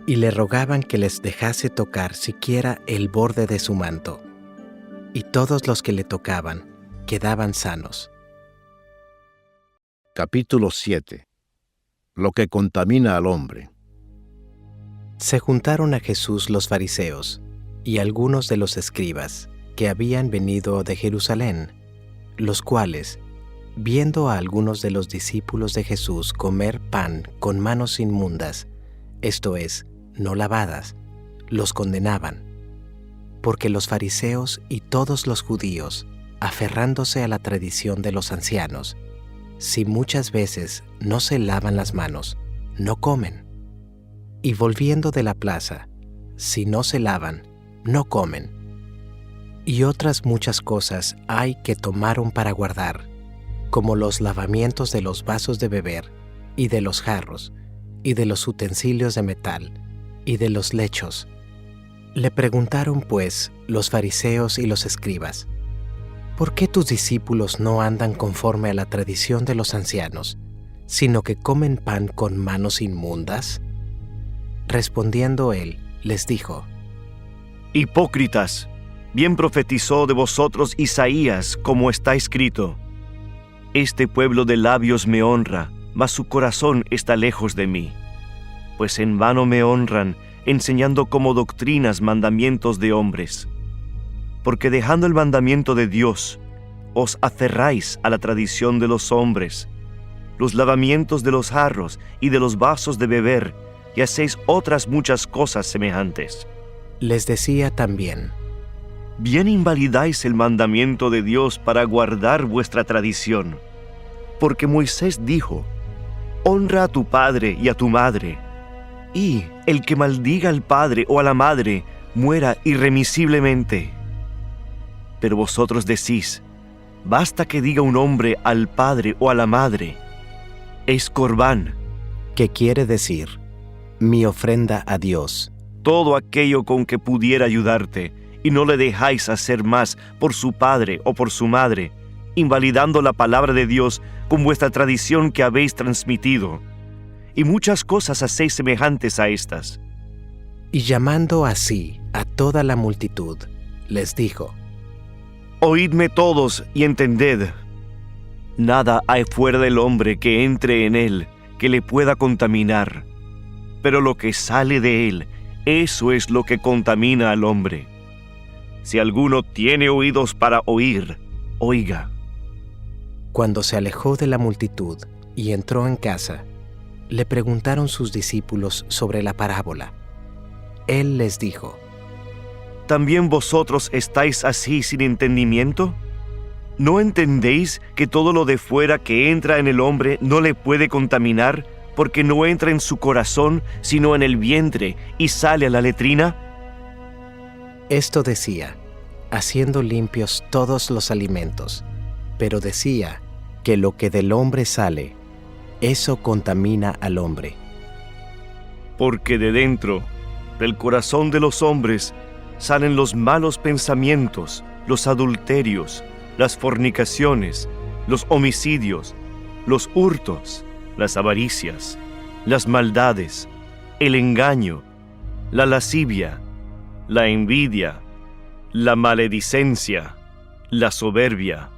y le rogaban que les dejase tocar siquiera el borde de su manto. Y todos los que le tocaban quedaban sanos. Capítulo 7. Lo que contamina al hombre. Se juntaron a Jesús los fariseos y algunos de los escribas que habían venido de Jerusalén, los cuales, viendo a algunos de los discípulos de Jesús comer pan con manos inmundas, esto es, no lavadas, los condenaban, porque los fariseos y todos los judíos, aferrándose a la tradición de los ancianos, si muchas veces no se lavan las manos, no comen. Y volviendo de la plaza, si no se lavan, no comen. Y otras muchas cosas hay que tomaron para guardar, como los lavamientos de los vasos de beber, y de los jarros, y de los utensilios de metal, y de los lechos. Le preguntaron pues los fariseos y los escribas: ¿por qué tus discípulos no andan conforme a la tradición de los ancianos, sino que comen pan con manos inmundas? Respondiendo él, les dijo: Hipócritas, bien profetizó de vosotros Isaías, como está escrito: Este pueblo de labios me honra, mas su corazón está lejos de mí. Pues en vano me honran, enseñando como doctrinas mandamientos de hombres. Porque dejando el mandamiento de Dios, os aferráis a la tradición de los hombres, los lavamientos de los jarros y de los vasos de beber, y hacéis otras muchas cosas semejantes. Les decía también: Bien invalidáis el mandamiento de Dios para guardar vuestra tradición. Porque Moisés dijo: Honra a tu padre y a tu madre, y el que maldiga al padre o a la madre muera irremisiblemente. Pero vosotros decís: basta que diga un hombre al padre o a la madre, es corbán, que quiere decir, mi ofrenda a Dios. Todo aquello con que pudiera ayudarte, y no le dejáis hacer más por su padre o por su madre, invalidando la palabra de Dios con vuestra tradición que habéis transmitido. Y muchas cosas hacéis semejantes a estas. Y llamando así a toda la multitud, les dijo: Oídme todos y entended. Nada hay fuera del hombre que entre en él que le pueda contaminar, pero lo que sale de él, eso es lo que contamina al hombre. Si alguno tiene oídos para oír, oiga. Cuando se alejó de la multitud y entró en casa, le preguntaron sus discípulos sobre la parábola. Él les dijo: ¿También vosotros estáis así sin entendimiento? ¿No entendéis que todo lo de fuera que entra en el hombre no le puede contaminar, porque no entra en su corazón, sino en el vientre, y sale a la letrina? Esto decía, haciendo limpios todos los alimentos, pero decía que lo que del hombre sale, eso contamina al hombre. Porque de dentro, del corazón de los hombres, salen los malos pensamientos, los adulterios, las fornicaciones, los homicidios, los hurtos, las avaricias, las maldades, el engaño, la lascivia, la envidia, la maledicencia, la soberbia,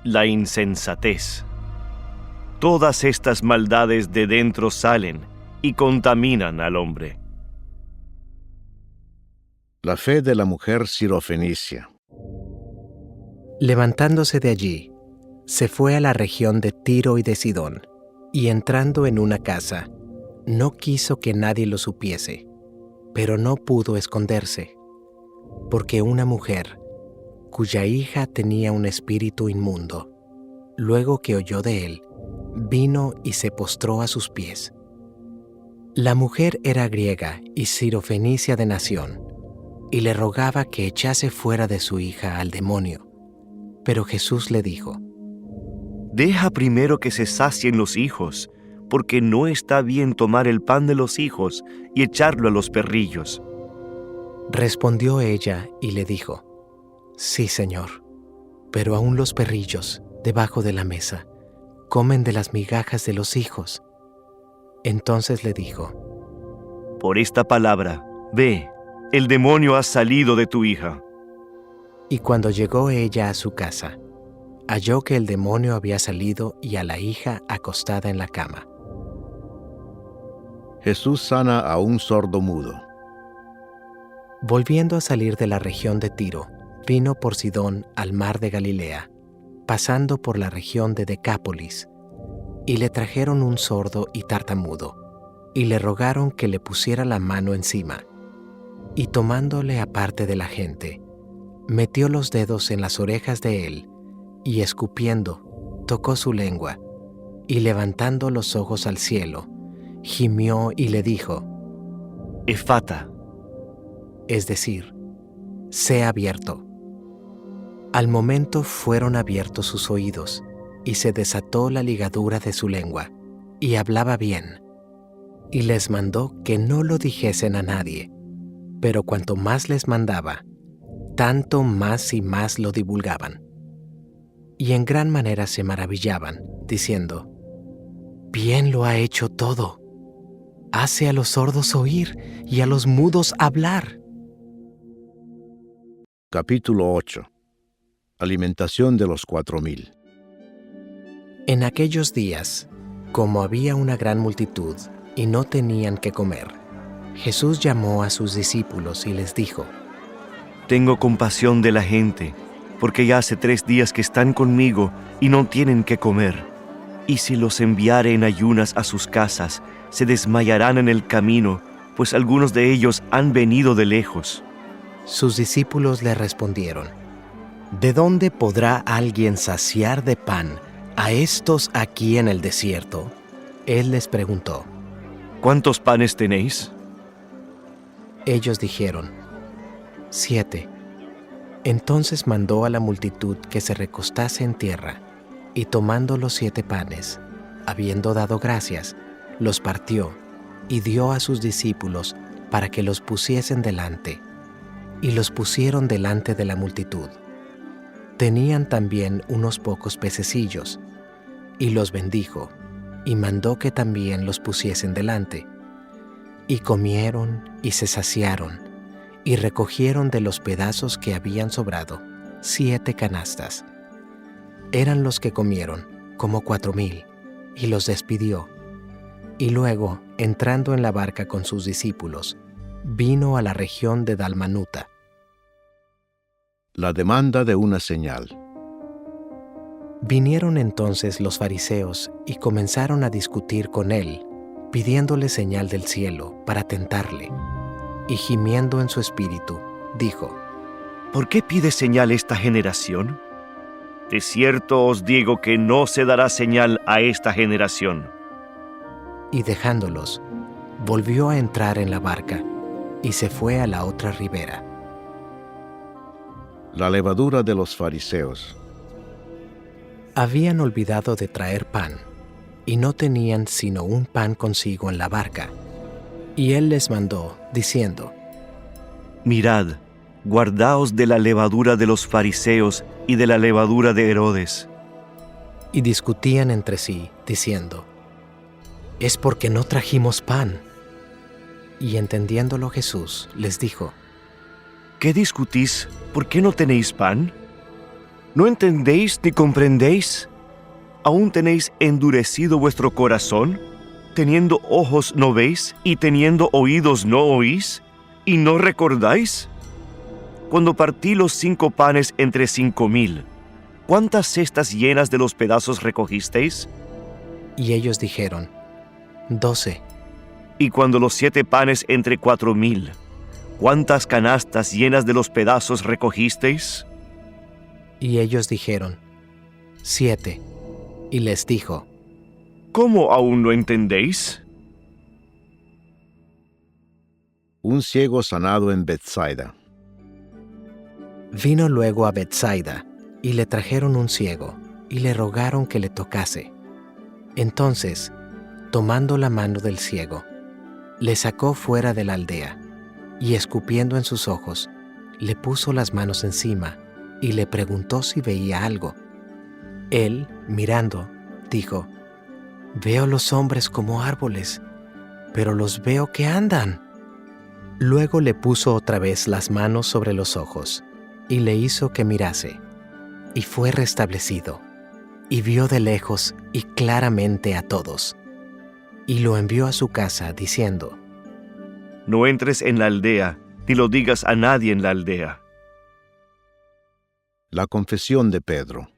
la insensatez. Todas estas maldades de dentro salen y contaminan al hombre. La fe de la mujer sirofenicia. Levantándose de allí, se fue a la región de Tiro y de Sidón, y entrando en una casa, no quiso que nadie lo supiese, pero no pudo esconderse, porque una mujer, cuya hija tenía un espíritu inmundo, luego que oyó de él, vino y se postró a sus pies. La mujer era griega y sirofenicia de nación, y le rogaba que echase fuera de su hija al demonio. Pero Jesús le dijo: Deja primero que se sacien los hijos, porque no está bien tomar el pan de los hijos y echarlo a los perrillos. Respondió ella y le dijo: Sí, Señor, pero aún los perrillos, debajo de la mesa, comen de las migajas de los hijos. Entonces le dijo: por esta palabra, ve, el demonio ha salido de tu hija. Y cuando llegó ella a su casa, halló que el demonio había salido y a la hija acostada en la cama. Jesús sana a un sordo mudo. Volviendo a salir de la región de Tiro, vino por Sidón al mar de Galilea, pasando por la región de Decápolis, y le trajeron un sordo y tartamudo, y le rogaron que le pusiera la mano encima, y tomándole aparte de la gente, metió los dedos en las orejas de él, y escupiendo, tocó su lengua, y levantando los ojos al cielo, gimió y le dijo, Efata, es decir, sea abierto. Al momento fueron abiertos sus oídos, y se desató la ligadura de su lengua, y hablaba bien. Y les mandó que no lo dijesen a nadie, pero cuanto más les mandaba, tanto más y más lo divulgaban. Y en gran manera se maravillaban, diciendo, bien lo ha hecho todo. Hace a los sordos oír y a los mudos hablar. Capítulo 8. Alimentación de los 4,000. En aquellos días, como había una gran multitud y no tenían que comer, Jesús llamó a sus discípulos y les dijo, tengo compasión de la gente, porque ya hace 3 días que están conmigo y no tienen que comer. Y si los enviare en ayunas a sus casas, se desmayarán en el camino, pues algunos de ellos han venido de lejos. Sus discípulos le respondieron, ¿de dónde podrá alguien saciar de pan a estos aquí en el desierto? Él les preguntó, ¿cuántos panes tenéis? Ellos dijeron, 7. Entonces mandó a la multitud que se recostase en tierra, y tomando los 7 panes, habiendo dado gracias, los partió y dio a sus discípulos para que los pusiesen delante, y los pusieron delante de la multitud. Tenían también unos pocos pececillos, y los bendijo, y mandó que también los pusiesen delante. Y comieron y se saciaron, y recogieron de los pedazos que habían sobrado 7 canastas. Eran los que comieron, como 4,000, y los despidió. Y luego, entrando en la barca con sus discípulos, vino a la región de Dalmanuta. La demanda de una señal. Vinieron entonces los fariseos y comenzaron a discutir con él, pidiéndole señal del cielo para tentarle. Y gimiendo en su espíritu, dijo, ¿por qué pide señal esta generación? De cierto os digo que no se dará señal a esta generación. Y dejándolos, volvió a entrar en la barca y se fue a la otra ribera. La levadura de los fariseos. Habían olvidado de traer pan, y no tenían sino un pan consigo en la barca. Y él les mandó, diciendo, mirad, guardaos de la levadura de los fariseos y de la levadura de Herodes. Y discutían entre sí, diciendo, es porque no trajimos pan. Y entendiéndolo Jesús, les dijo, ¿qué discutís? ¿Por qué no tenéis pan? ¿No entendéis ni comprendéis? ¿Aún tenéis endurecido vuestro corazón? ¿Teniendo ojos no veis, y teniendo oídos no oís, y no recordáis? Cuando partí los 5 panes entre 5,000, ¿cuántas cestas llenas de los pedazos recogisteis? Y ellos dijeron, 12. Y cuando los 7 panes entre 4,000, ¿cuántas canastas llenas de los pedazos recogisteis? Y ellos dijeron, 7. Y les dijo, ¿cómo aún no entendéis? Un ciego sanado en Betsaida. Vino luego a Betsaida, y le trajeron un ciego, y le rogaron que le tocase. Entonces, tomando la mano del ciego, le sacó fuera de la aldea, y escupiendo en sus ojos, le puso las manos encima, y le preguntó si veía algo. Él, mirando, dijo, veo los hombres como árboles, pero los veo que andan. Luego le puso otra vez las manos sobre los ojos, y le hizo que mirase, y fue restablecido, y vio de lejos y claramente a todos. Y lo envió a su casa, diciendo: No entres en la aldea, ni lo digas a nadie en la aldea. La confesión de Pedro.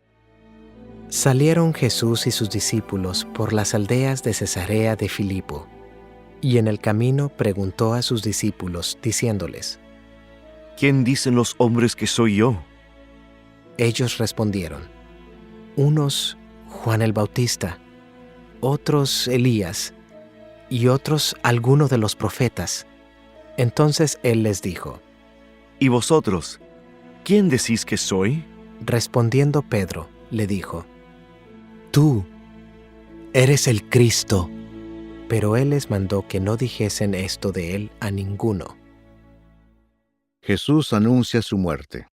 Salieron Jesús y sus discípulos por las aldeas de Cesarea de Filipo, y en el camino preguntó a sus discípulos, diciéndoles: ¿Quién dicen los hombres que soy yo? Ellos respondieron: unos Juan el Bautista, otros Elías, y otros alguno de los profetas. Entonces él les dijo: ¿Y vosotros? ¿Quién decís que soy? Respondiendo Pedro, le dijo: Tú eres el Cristo. Pero él les mandó que no dijesen esto de él a ninguno. Jesús anuncia su muerte.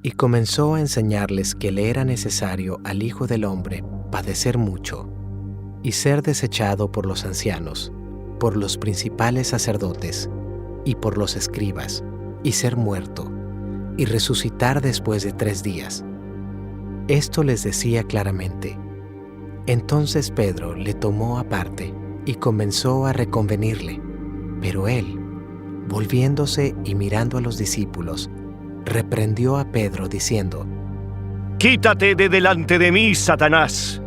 Y comenzó a enseñarles que le era necesario al Hijo del Hombre padecer mucho, y ser desechado por los ancianos, por los principales sacerdotes, y por los escribas, y ser muerto, y resucitar después de 3 días. Esto les decía claramente. Entonces Pedro le tomó aparte y comenzó a reconvenirle, pero él, volviéndose y mirando a los discípulos, reprendió a Pedro diciendo: Quítate de delante de mí, Satanás.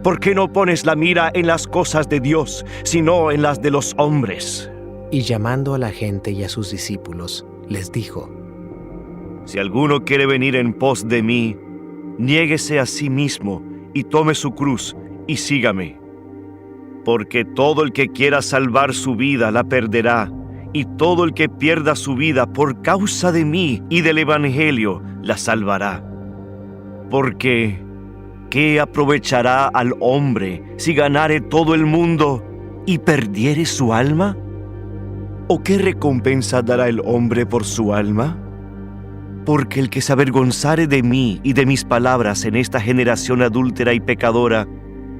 ¿Por qué no pones la mira en las cosas de Dios, sino en las de los hombres? Y llamando a la gente y a sus discípulos, les dijo: Si alguno quiere venir en pos de mí, niéguese a sí mismo y tome su cruz y sígame. Porque todo el que quiera salvar su vida la perderá, y todo el que pierda su vida por causa de mí y del Evangelio la salvará. Porque, ¿qué aprovechará al hombre si ganare todo el mundo y perdiere su alma? ¿O qué recompensa dará el hombre por su alma? Porque el que se avergonzare de mí y de mis palabras en esta generación adúltera y pecadora,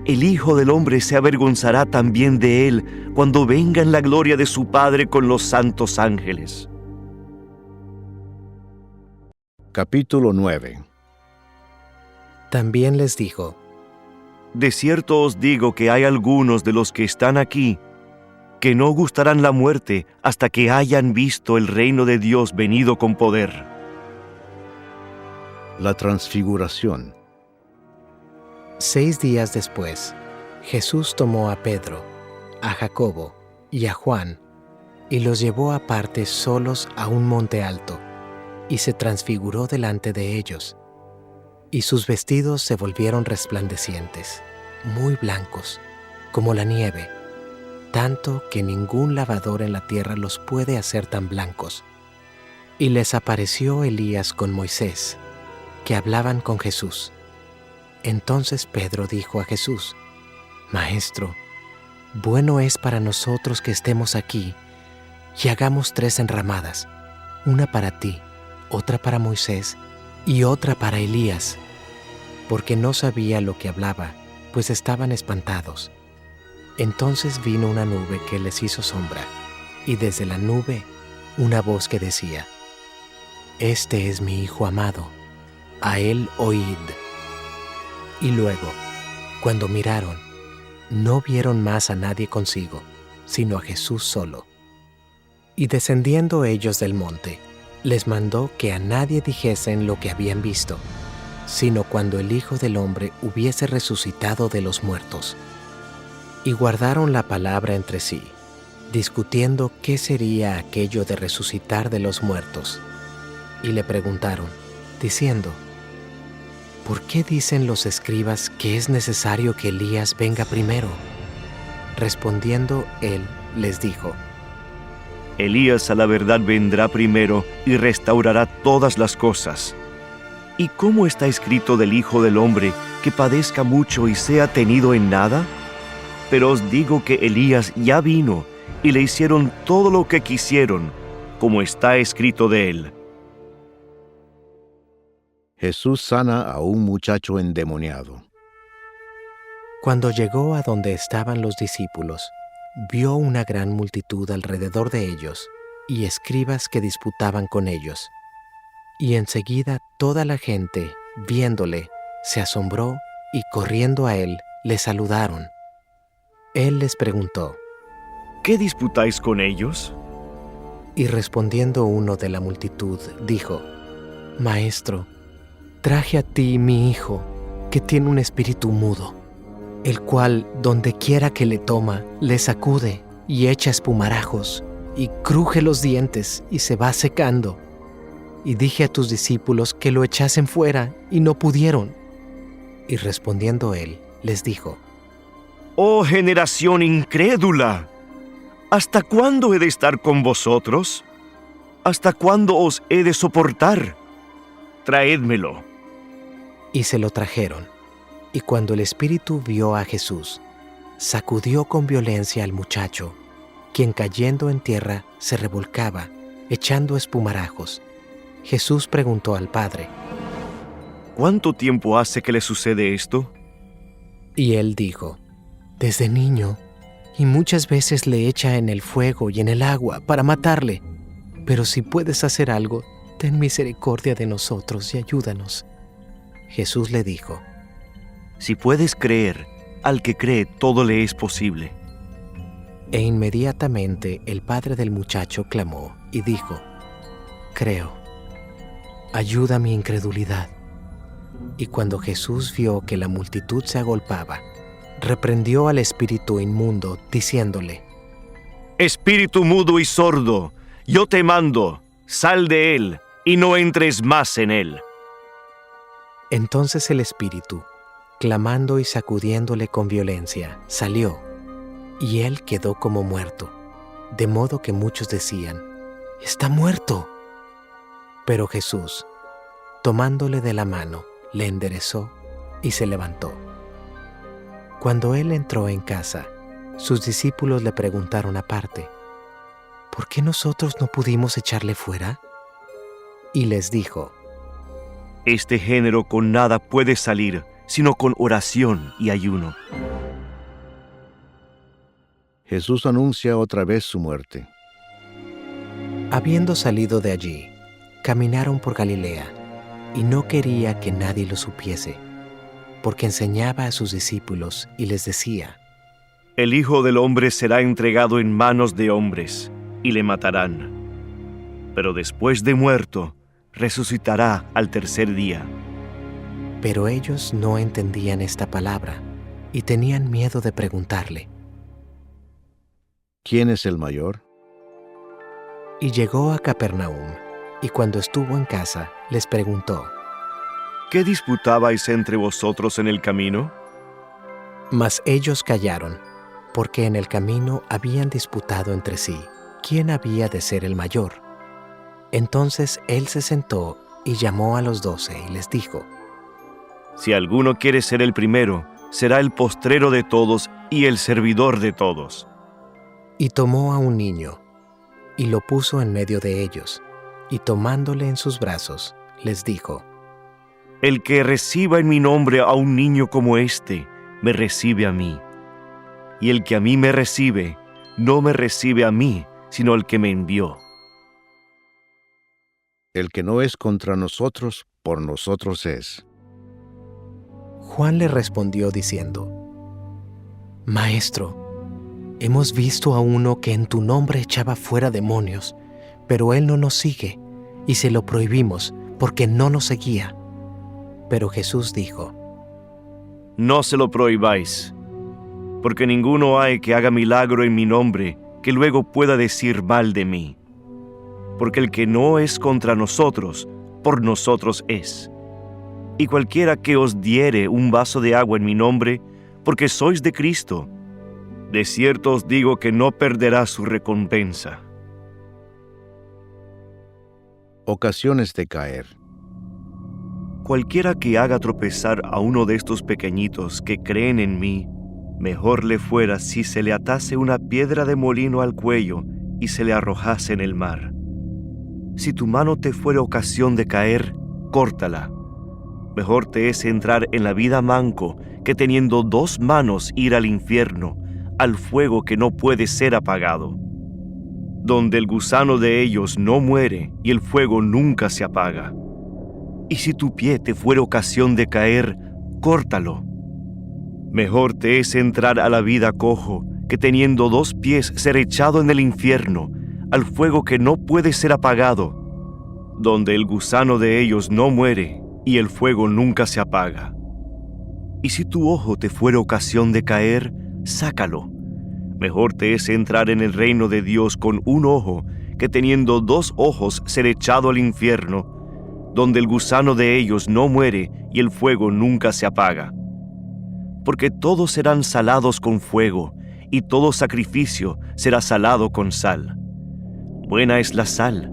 el Hijo del Hombre se avergonzará también de él cuando venga en la gloria de su Padre con los santos ángeles. Capítulo 9. También les dijo: De cierto os digo que hay algunos de los que están aquí que no gustarán la muerte hasta que hayan visto el reino de Dios venido con poder. La transfiguración. 6 días después, Jesús tomó a Pedro, a Jacobo y a Juan, y los llevó aparte solos a un monte alto, y se transfiguró delante de ellos. Y sus vestidos se volvieron resplandecientes, muy blancos, como la nieve, tanto que ningún lavador en la tierra los puede hacer tan blancos. Y les apareció Elías con Moisés, que hablaban con Jesús. Entonces Pedro dijo a Jesús: Maestro, bueno es para nosotros que estemos aquí y hagamos 3 enramadas, una para ti, otra para Moisés y otra para Elías, porque no sabía lo que hablaba, pues estaban espantados. Entonces vino una nube que les hizo sombra, y desde la nube una voz que decía: Este es mi Hijo amado, a él oíd. Y luego, cuando miraron, no vieron más a nadie consigo, sino a Jesús solo. Y descendiendo ellos del monte, les mandó que a nadie dijesen lo que habían visto, sino cuando el Hijo del Hombre hubiese resucitado de los muertos. Y guardaron la palabra entre sí, discutiendo qué sería aquello de resucitar de los muertos. Y le preguntaron, diciendo: ¿Por qué dicen los escribas que es necesario que Elías venga primero? Respondiendo él, les dijo: Elías a la verdad vendrá primero y restaurará todas las cosas. ¿Y cómo está escrito del Hijo del Hombre que padezca mucho y sea tenido en nada? Pero os digo que Elías ya vino y le hicieron todo lo que quisieron, como está escrito de él. Jesús sana a un muchacho endemoniado. Cuando llegó a donde estaban los discípulos, vio una gran multitud alrededor de ellos y escribas que disputaban con ellos. Y enseguida toda la gente, viéndole, se asombró y corriendo a él, le saludaron. Él les preguntó: ¿Qué disputáis con ellos? Y respondiendo uno de la multitud, dijo: Maestro, traje a ti mi hijo, que tiene un espíritu mudo, el cual, donde quiera que le toma, le sacude y echa espumarajos, y cruje los dientes y se va secando. Y dije a tus discípulos que lo echasen fuera, y no pudieron. Y respondiendo él, les dijo: ¡Oh generación incrédula! ¿Hasta cuándo he de estar con vosotros? ¿Hasta cuándo os he de soportar? Traédmelo. Y se lo trajeron. Y cuando el espíritu vio a Jesús, sacudió con violencia al muchacho, quien cayendo en tierra se revolcaba, echando espumarajos. Jesús preguntó al padre: ¿Cuánto tiempo hace que le sucede esto? Y él dijo: Desde niño, y muchas veces le echa en el fuego y en el agua para matarle. Pero si puedes hacer algo, ten misericordia de nosotros y ayúdanos. Jesús le dijo: Si puedes creer, al que cree todo le es posible. E inmediatamente el padre del muchacho clamó y dijo: Creo, ayuda mi incredulidad. Y cuando Jesús vio que la multitud se agolpaba, reprendió al espíritu inmundo, diciéndole: Espíritu mudo y sordo, yo te mando, sal de él y no entres más en él. Entonces el espíritu, clamando y sacudiéndole con violencia, salió, y él quedó como muerto, de modo que muchos decían: Está muerto. Pero Jesús, tomándole de la mano, le enderezó y se levantó. Cuando él entró en casa, sus discípulos le preguntaron aparte: ¿Por qué nosotros no pudimos echarle fuera? Y les dijo: Este género con nada puede salir, sino con oración y ayuno. Jesús anuncia otra vez su muerte. Habiendo salido de allí, caminaron por Galilea, y no quería que nadie lo supiese, porque enseñaba a sus discípulos y les decía: El Hijo del Hombre será entregado en manos de hombres, y le matarán. Pero después de muerto, resucitará al tercer día. Pero ellos no entendían esta palabra, y tenían miedo de preguntarle. ¿Quién es el mayor? Y llegó a Capernaum, y cuando estuvo en casa, les preguntó: ¿Qué disputabais entre vosotros en el camino? Mas ellos callaron, porque en el camino habían disputado entre sí quién había de ser el mayor. Entonces él se sentó y llamó a los 12 y les dijo: Si alguno quiere ser el primero, será el postrero de todos y el servidor de todos. Y tomó a un niño, y lo puso en medio de ellos, y tomándole en sus brazos, les dijo: El que reciba en mi nombre a un niño como este, me recibe a mí. Y el que a mí me recibe, no me recibe a mí, sino al que me envió. El que no es contra nosotros, por nosotros es. Juan le respondió diciendo: Maestro, hemos visto a uno que en tu nombre echaba fuera demonios, pero él no nos sigue, y se lo prohibimos, porque no nos seguía. Pero Jesús dijo: No se lo prohibáis, porque ninguno hay que haga milagro en mi nombre, que luego pueda decir mal de mí. Porque el que no es contra nosotros, por nosotros es. Y cualquiera que os diere un vaso de agua en mi nombre, porque sois de Cristo, de cierto os digo que no perderá su recompensa. Ocasiones de caer. Cualquiera que haga tropezar a uno de estos pequeñitos que creen en mí, mejor le fuera si se le atase una piedra de molino al cuello y se le arrojase en el mar. Si tu mano te fuere ocasión de caer, córtala. Mejor te es entrar en la vida manco que teniendo 2 manos ir al infierno, al fuego que no puede ser apagado, donde el gusano de ellos no muere y el fuego nunca se apaga. Y si tu pie te fuera ocasión de caer, córtalo. Mejor te es entrar a la vida cojo que teniendo 2 pies ser echado en el infierno, al fuego que no puede ser apagado, donde el gusano de ellos no muere y el fuego nunca se apaga. Y si tu ojo te fuera ocasión de caer, sácalo. Mejor te es entrar en el reino de Dios con 1 ojo que teniendo 2 ojos ser echado al infierno, donde el gusano de ellos no muere y el fuego nunca se apaga. Porque todos serán salados con fuego, y todo sacrificio será salado con sal. Buena es la sal,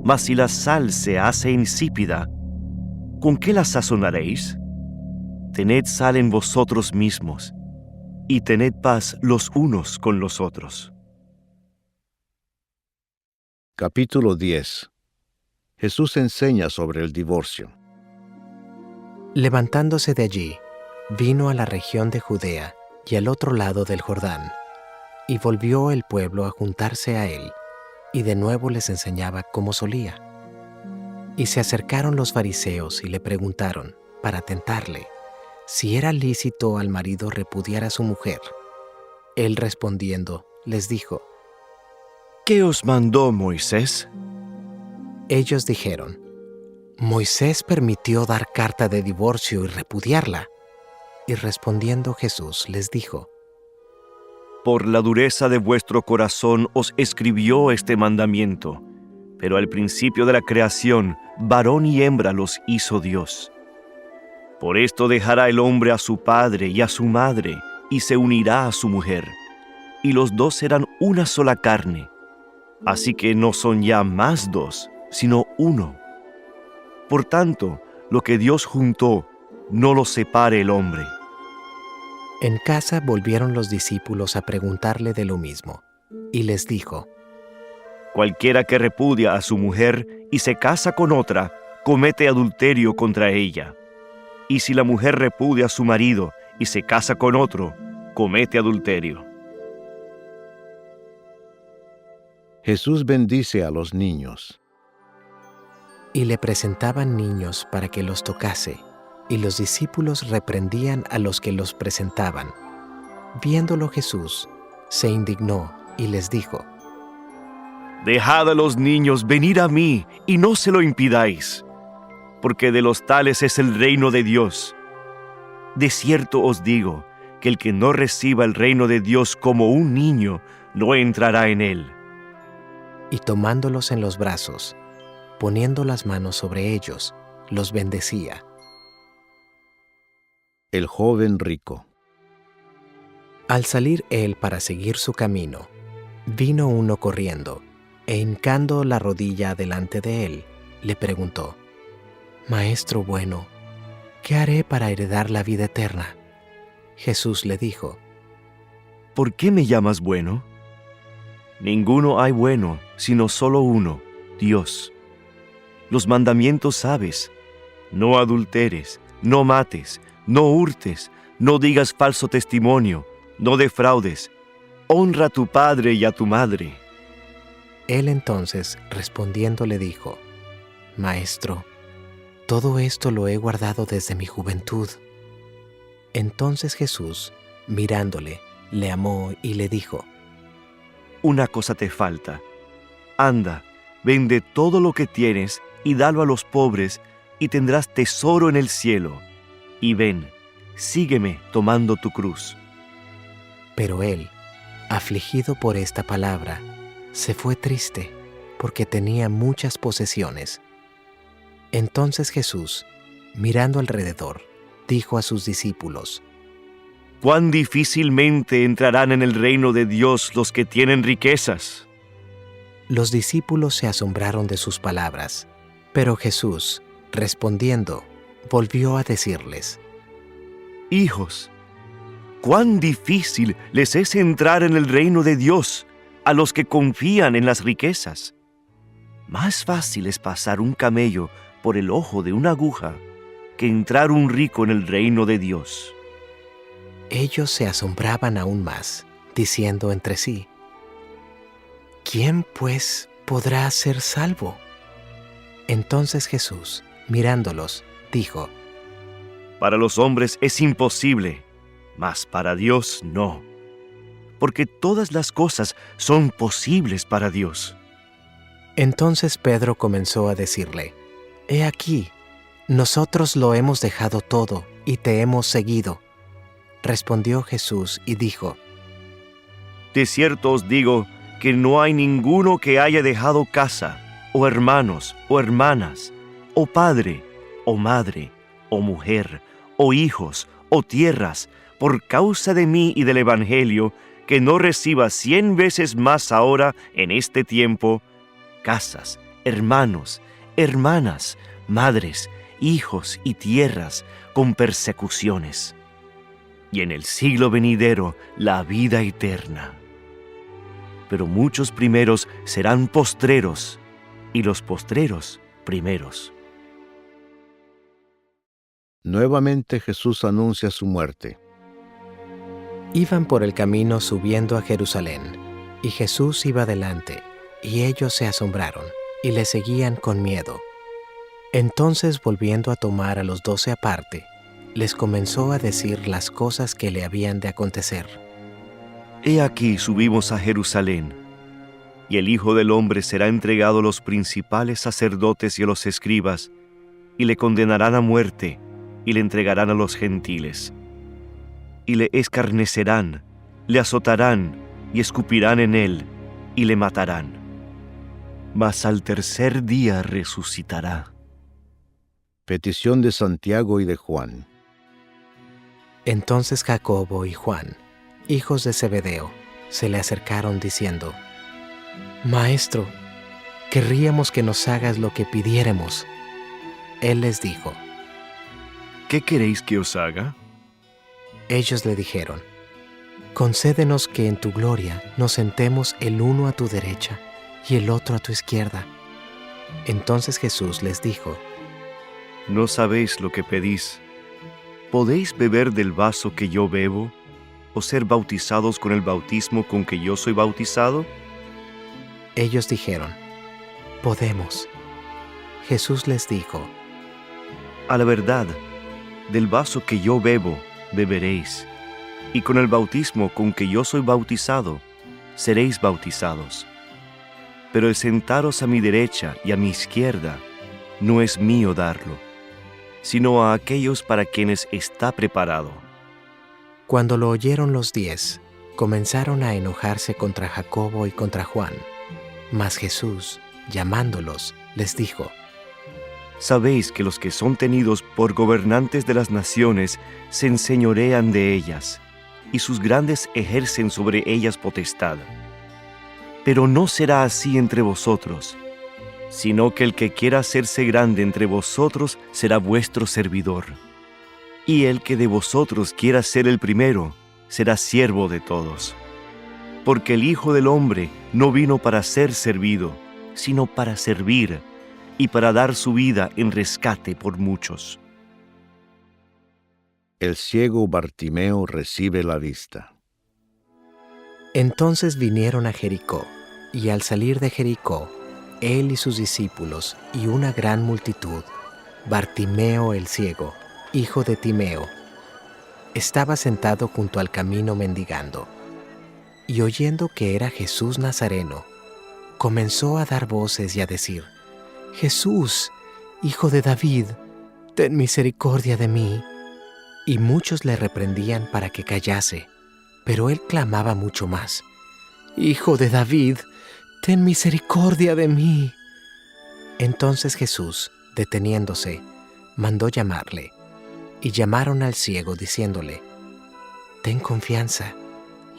mas si la sal se hace insípida, ¿con qué la sazonaréis? Tened sal en vosotros mismos, y tened paz los unos con los otros. Capítulo 10. Jesús enseña sobre el divorcio. Levantándose de allí, vino a la región de Judea y al otro lado del Jordán, y volvió el pueblo a juntarse a él, y de nuevo les enseñaba como solía. Y se acercaron los fariseos y le preguntaron, para tentarle, si era lícito al marido repudiar a su mujer. Él respondiendo, les dijo, ¿Qué os mandó Moisés? Ellos dijeron, Moisés permitió dar carta de divorcio y repudiarla. Y respondiendo Jesús les dijo, Por la dureza de vuestro corazón os escribió este mandamiento, pero al principio de la creación, varón y hembra los hizo Dios. Por esto dejará el hombre a su padre y a su madre, y se unirá a su mujer, y los 2 serán una sola carne. Así que no son ya más 2, sino 1. Por tanto, lo que Dios juntó, no lo separe el hombre. En casa volvieron los discípulos a preguntarle de lo mismo, y les dijo, Cualquiera que repudia a su mujer y se casa con otra, comete adulterio contra ella. Y si la mujer repudia a su marido y se casa con otro, comete adulterio. Jesús bendice a los niños. y le presentaban niños para que los tocase, y los discípulos reprendían a los que los presentaban. Viéndolo Jesús, se indignó y les dijo, Dejad a los niños venir a mí, y no se lo impidáis, porque de los tales es el reino de Dios. De cierto os digo, que el que no reciba el reino de Dios como un niño, no entrará en él. y tomándolos en los brazos, poniendo las manos sobre ellos, los bendecía. El joven rico. Al salir él para seguir su camino, vino uno corriendo, e hincando la rodilla delante de él, le preguntó, Maestro bueno, ¿qué haré para heredar la vida eterna? Jesús le dijo, ¿Por qué me llamas bueno? Ninguno hay bueno, sino solo uno, Dios. Los mandamientos sabes: no adulteres, no mates, no hurtes, no digas falso testimonio, no defraudes, honra a tu padre y a tu madre. Él entonces, respondiendo, le dijo, Maestro, todo esto lo he guardado desde mi juventud. Entonces Jesús, mirándole, le amó y le dijo, Una cosa te falta. Anda, vende todo lo que tienes y dalo a los pobres, y tendrás tesoro en el cielo. Y ven, sígueme tomando tu cruz. Pero él, afligido por esta palabra, se fue triste, porque tenía muchas posesiones. Entonces Jesús, mirando alrededor, dijo a sus discípulos, Cuán difícilmente entrarán en el reino de Dios los que tienen riquezas. Los discípulos se asombraron de sus palabras, pero Jesús, respondiendo, volvió a decirles, Hijos, cuán difícil les es entrar en el reino de Dios a los que confían en las riquezas. Más fácil es pasar un camello por el ojo de una aguja que entrar un rico en el reino de Dios. Ellos se asombraban aún más, diciendo entre sí: ¿Quién, pues, podrá ser salvo? Entonces Jesús, mirándolos, dijo: Para los hombres es imposible, mas para Dios no, porque todas las cosas son posibles para Dios. Entonces Pedro comenzó a decirle: He aquí, nosotros lo hemos dejado todo y te hemos seguido. Respondió Jesús y dijo: De cierto os digo que no hay ninguno que haya dejado casa, o hermanos, o hermanas, o padre, o madre, o mujer, o hijos, o tierras, por causa de mí y del Evangelio, que no reciba 100 veces más ahora en este tiempo, casas, hermanos, hermanas, madres, hijos y tierras, con persecuciones, y en el siglo venidero la vida eterna. Pero muchos primeros serán postreros, y los postreros primeros. Nuevamente Jesús anuncia su muerte. Iban por el camino subiendo a Jerusalén, y Jesús iba delante, y ellos se asombraron, y le seguían con miedo. Entonces, volviendo a tomar a los 12 aparte, les comenzó a decir las cosas que le habían de acontecer. He aquí subimos a Jerusalén, y el Hijo del Hombre será entregado a los principales sacerdotes y a los escribas, y le condenarán a muerte, y le entregarán a los gentiles. Y le escarnecerán, le azotarán, y escupirán en él, y le matarán. Mas al tercer día resucitará. Petición de Santiago y de Juan. Entonces Jacobo y Juan, hijos de Zebedeo, se le acercaron diciendo: Maestro, querríamos que nos hagas lo que pidiéremos. Él les dijo: ¿Qué queréis que os haga? Ellos le dijeron: Concédenos que en tu gloria nos sentemos el uno a tu derecha y el otro a tu izquierda. Entonces Jesús les dijo: No sabéis lo que pedís. ¿Podéis beber del vaso que yo bebo, o ser bautizados con el bautismo con que yo soy bautizado? Ellos dijeron: Podemos. Jesús les dijo: A la verdad, del vaso que yo bebo, beberéis, y con el bautismo con que yo soy bautizado, seréis bautizados. Pero el sentaros a mi derecha y a mi izquierda, no es mío darlo, sino a aquellos para quienes está preparado. Cuando lo oyeron los 10, comenzaron a enojarse contra Jacobo y contra Juan. Mas Jesús, llamándolos, les dijo: Sabéis que los que son tenidos por gobernantes de las naciones se enseñorean de ellas, y sus grandes ejercen sobre ellas potestad. Pero no será así entre vosotros, sino que el que quiera hacerse grande entre vosotros será vuestro servidor. Y el que de vosotros quiera ser el primero, será siervo de todos. Porque el Hijo del Hombre no vino para ser servido, sino para servir, y para dar su vida en rescate por muchos. El ciego Bartimeo recibe la vista. Entonces vinieron a Jericó, y al salir de Jericó, él y sus discípulos y una gran multitud, Bartimeo el ciego, hijo de Timeo, estaba sentado junto al camino mendigando, y oyendo que era Jesús Nazareno, comenzó a dar voces y a decir: Jesús, hijo de David, ten misericordia de mí. Y muchos le reprendían para que callase, pero él clamaba mucho más: Hijo de David, ten misericordia de mí. Entonces Jesús, deteniéndose, mandó llamarle, y llamaron al ciego diciéndole: Ten confianza,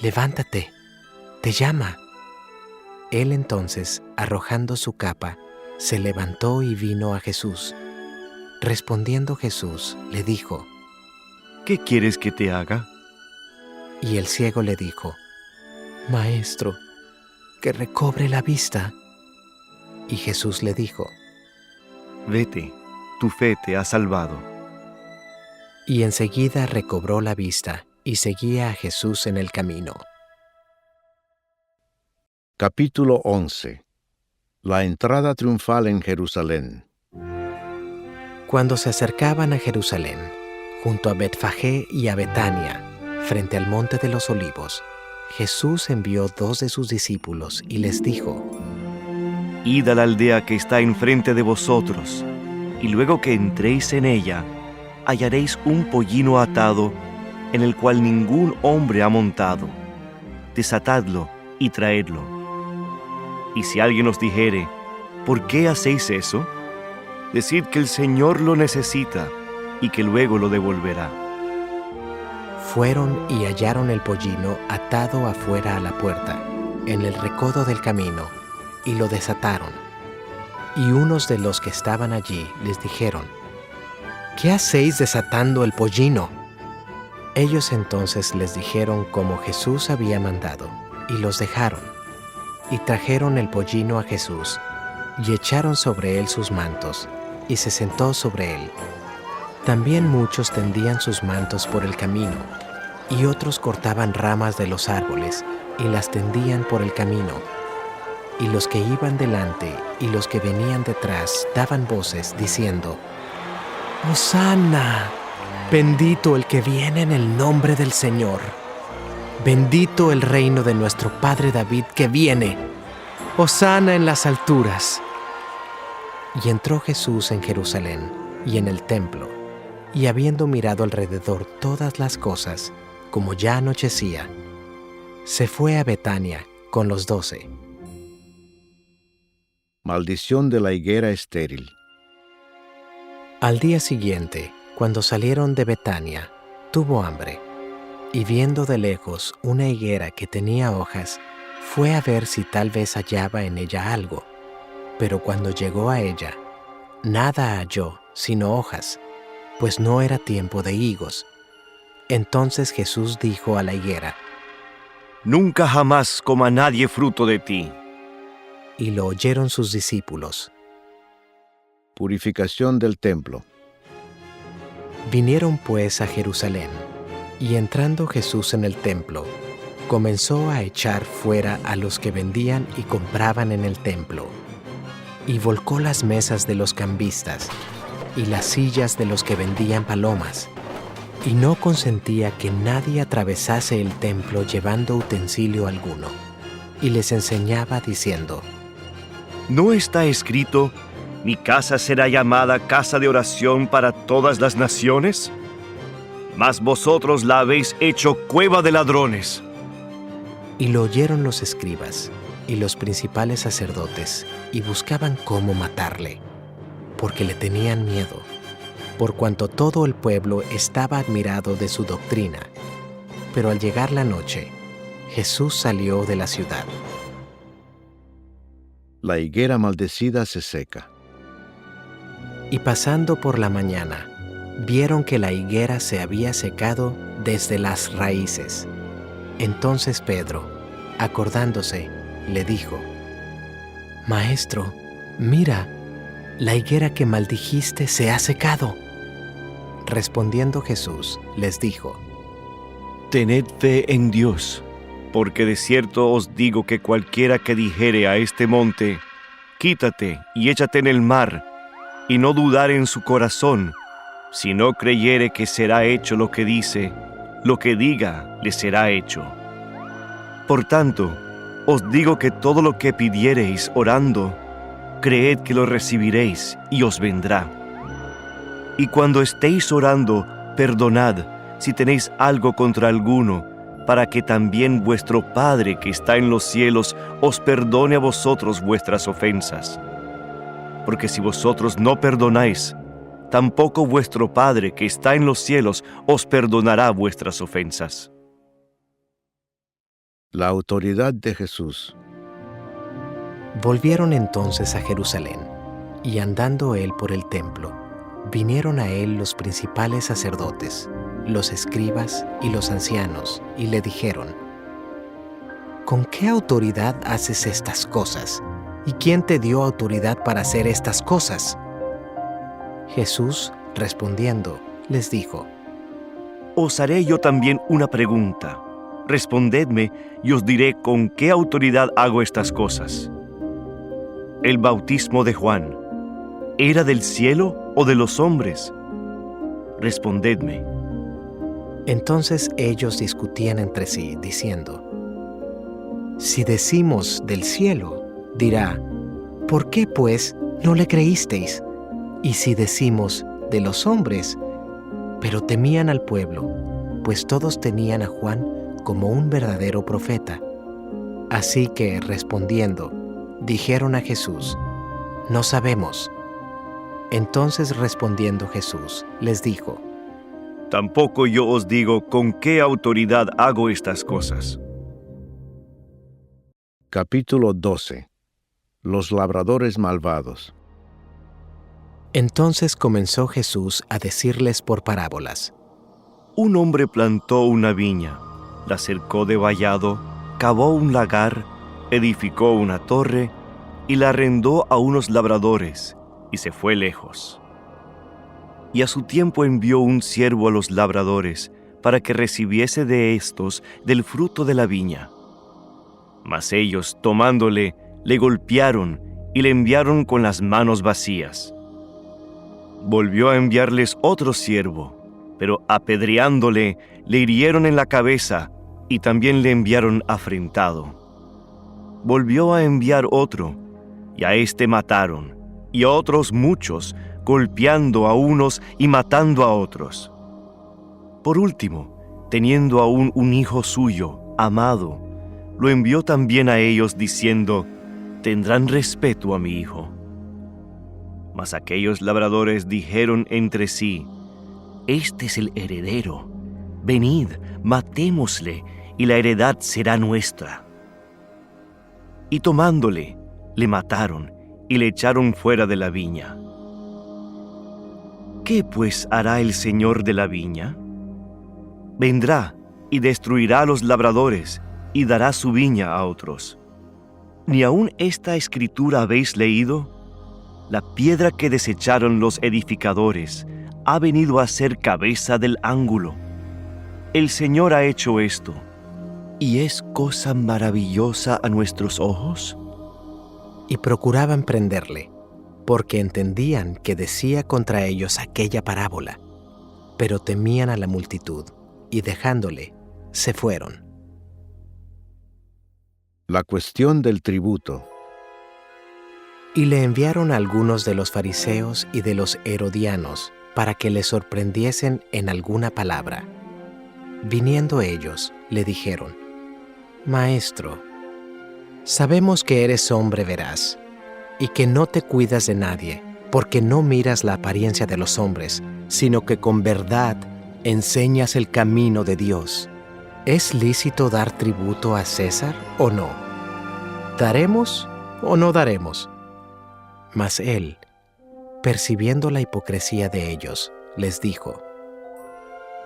levántate, te llama. Él entonces, arrojando su capa, se levantó y vino a Jesús. Respondiendo Jesús, le dijo: ¿Qué quieres que te haga? Y el ciego le dijo: Maestro, que recobre la vista. Y Jesús le dijo: Vete, tu fe te ha salvado. Y enseguida recobró la vista y seguía a Jesús en el camino. Capítulo 11. La entrada triunfal en Jerusalén. Cuando se acercaban a Jerusalén, junto a Betfagé y a Betania, frente al monte de los Olivos, Jesús envió 2 de sus discípulos y les dijo: Id a la aldea que está enfrente de vosotros, y luego que entréis en ella, hallaréis un pollino atado, en el cual ningún hombre ha montado. Desatadlo y traedlo. Y si alguien os dijere: ¿por qué hacéis eso?, decid que el Señor lo necesita, y que luego lo devolverá. Fueron y hallaron el pollino atado afuera a la puerta, en el recodo del camino, y lo desataron. Y unos de los que estaban allí les dijeron: ¿qué hacéis desatando el pollino? Ellos entonces les dijeron como Jesús había mandado, y los dejaron. Y trajeron el pollino a Jesús, y echaron sobre él sus mantos, y se sentó sobre él. También muchos tendían sus mantos por el camino, y otros cortaban ramas de los árboles, y las tendían por el camino. Y los que iban delante y los que venían detrás daban voces, diciendo: ¡Hosana! Bendito el que viene en el nombre del Señor. Bendito el reino de nuestro Padre David que viene. ¡Hosana en las alturas! Y entró Jesús en Jerusalén y en el templo, y habiendo mirado alrededor todas las cosas, como ya anochecía, se fue a Betania con los 12. Maldición de la higuera estéril. Al día siguiente, cuando salieron de Betania, tuvo hambre, y viendo de lejos una higuera que tenía hojas, fue a ver si tal vez hallaba en ella algo. Pero cuando llegó a ella, nada halló sino hojas, pues no era tiempo de higos. Entonces Jesús dijo a la higuera: Nunca jamás coma nadie fruto de ti. Y lo oyeron sus discípulos. Purificación del templo. Vinieron pues a Jerusalén, y entrando Jesús en el templo, comenzó a echar fuera a los que vendían y compraban en el templo, y volcó las mesas de los cambistas y las sillas de los que vendían palomas, y no consentía que nadie atravesase el templo llevando utensilio alguno, y les enseñaba diciendo: ¿No está escrito: mi casa será llamada casa de oración para todas las naciones? Mas vosotros la habéis hecho cueva de ladrones. Y lo oyeron los escribas y los principales sacerdotes, y buscaban cómo matarle, porque le tenían miedo, por cuanto todo el pueblo estaba admirado de su doctrina. Pero al llegar la noche, Jesús salió de la ciudad. La higuera maldecida se seca. Y pasando por la mañana, vieron que la higuera se había secado desde las raíces. Entonces Pedro, acordándose, le dijo: Maestro, mira, la higuera que maldijiste se ha secado. Respondiendo Jesús, les dijo: Tened fe en Dios, porque de cierto os digo que cualquiera que dijere a este monte: quítate y échate en el mar, y no dudare en su corazón, si no creyere que será hecho lo que dice, lo que diga le será hecho. Por tanto, os digo que todo lo que pidiereis orando, creed que lo recibiréis y os vendrá. Y cuando estéis orando, perdonad si tenéis algo contra alguno, para que también vuestro Padre que está en los cielos os perdone a vosotros vuestras ofensas. Porque si vosotros no perdonáis, tampoco vuestro Padre que está en los cielos os perdonará vuestras ofensas. La autoridad de Jesús. Volvieron entonces a Jerusalén, y andando él por el templo, vinieron a él los principales sacerdotes, los escribas y los ancianos, y le dijeron: ¿Con qué autoridad haces estas cosas? ¿Y quién te dio autoridad para hacer estas cosas? Jesús, respondiendo, les dijo: Os haré yo también una pregunta. Respondedme y os diré con qué autoridad hago estas cosas. El bautismo de Juan, ¿era del cielo o de los hombres? Respondedme. Entonces ellos discutían entre sí, diciendo: Si decimos del cielo, dirá, ¿por qué pues no le creísteis? Y si decimos de los hombres, pero temían al pueblo, pues todos tenían a Juan como un verdadero profeta. Así que, respondiendo, dijeron a Jesús: No sabemos. Entonces respondiendo Jesús, les dijo: Tampoco yo os digo con qué autoridad hago estas cosas. Capítulo 12. Los labradores malvados. Entonces comenzó Jesús a decirles por parábolas: Un hombre plantó una viña, la cercó de vallado, cavó un lagar, edificó una torre y la arrendó a unos labradores, y se fue lejos. Y a su tiempo envió un siervo a los labradores para que recibiese de éstos del fruto de la viña. Mas ellos, tomándole, le golpearon y le enviaron con las manos vacías. Volvió a enviarles otro siervo, pero apedreándole, le hirieron en la cabeza y también le enviaron afrentado. Volvió a enviar otro, y a éste mataron, y a otros muchos, golpeando a unos y matando a otros. Por último, teniendo aún un hijo suyo, amado, lo envió también a ellos diciendo: Tendrán respeto a mi hijo. Mas aquellos labradores dijeron entre sí: Este es el heredero. Venid, matémosle, y la heredad será nuestra. Y tomándole, le mataron y le echaron fuera de la viña. ¿Qué pues hará el señor de la viña? Vendrá y destruirá a los labradores y dará su viña a otros. ¿Ni aun esta escritura habéis leído? La piedra que desecharon los edificadores ha venido a ser cabeza del ángulo. El Señor ha hecho esto, ¿y es cosa maravillosa a nuestros ojos? y procuraban prenderle, porque entendían que decía contra ellos aquella parábola, pero temían a la multitud, y dejándole, se fueron. La cuestión del tributo. Y le enviaron a algunos de los fariseos y de los herodianos, para que le sorprendiesen en alguna palabra. Viniendo ellos, le dijeron: Maestro, sabemos que eres hombre veraz, y que no te cuidas de nadie, porque no miras la apariencia de los hombres, sino que con verdad enseñas el camino de Dios. ¿Es lícito dar tributo a César o no? ¿Daremos o no daremos? Mas él, percibiendo la hipocresía de ellos, les dijo: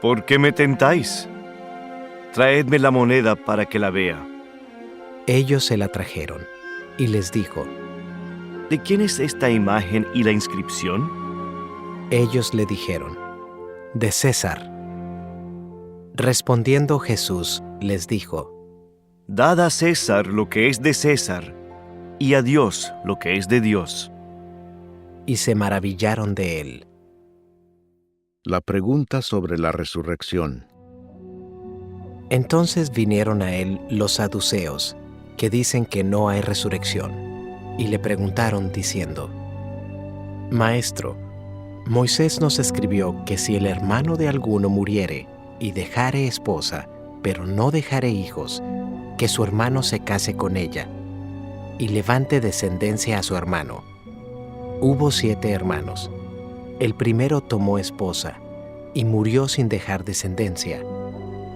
¿Por qué me tentáis? Traedme la moneda para que la vea. Ellos se la trajeron, y les dijo: ¿De quién es esta imagen y la inscripción? Ellos le dijeron: De César. Respondiendo Jesús, les dijo: Dad a César lo que es de César, y a Dios lo que es de Dios. Y se maravillaron de él. La pregunta sobre la resurrección. Entonces vinieron a él los saduceos, que dicen que no hay resurrección, y le preguntaron diciendo: Maestro, Moisés nos escribió que si el hermano de alguno muriere y dejare esposa, pero no dejare hijos, que su hermano se case con ella, y levante descendencia a su hermano. Hubo 7 hermanos. El primero tomó esposa, y murió sin dejar descendencia.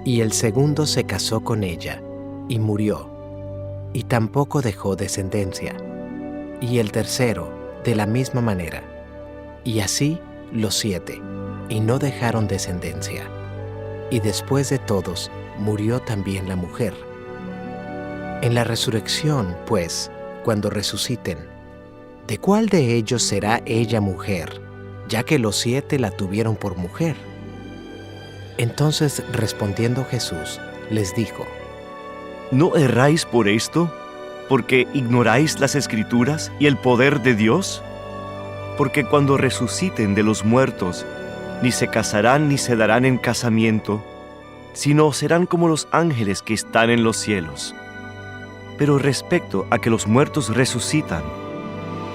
Y el segundo se casó con ella, y murió, y tampoco dejó descendencia. Y el tercero, de la misma manera. Y así los 7, y no dejaron descendencia. Y después de todos, murió también la mujer. En la resurrección, pues, cuando resuciten, ¿de cuál de ellos será ella mujer, ya que los 7 la tuvieron por mujer? Entonces, respondiendo Jesús, les dijo: ¿No erráis por esto? ¿Porque ignoráis las Escrituras y el poder de Dios? Porque cuando resuciten de los muertos, ni se casarán ni se darán en casamiento, sino serán como los ángeles que están en los cielos. Pero respecto a que los muertos resucitan,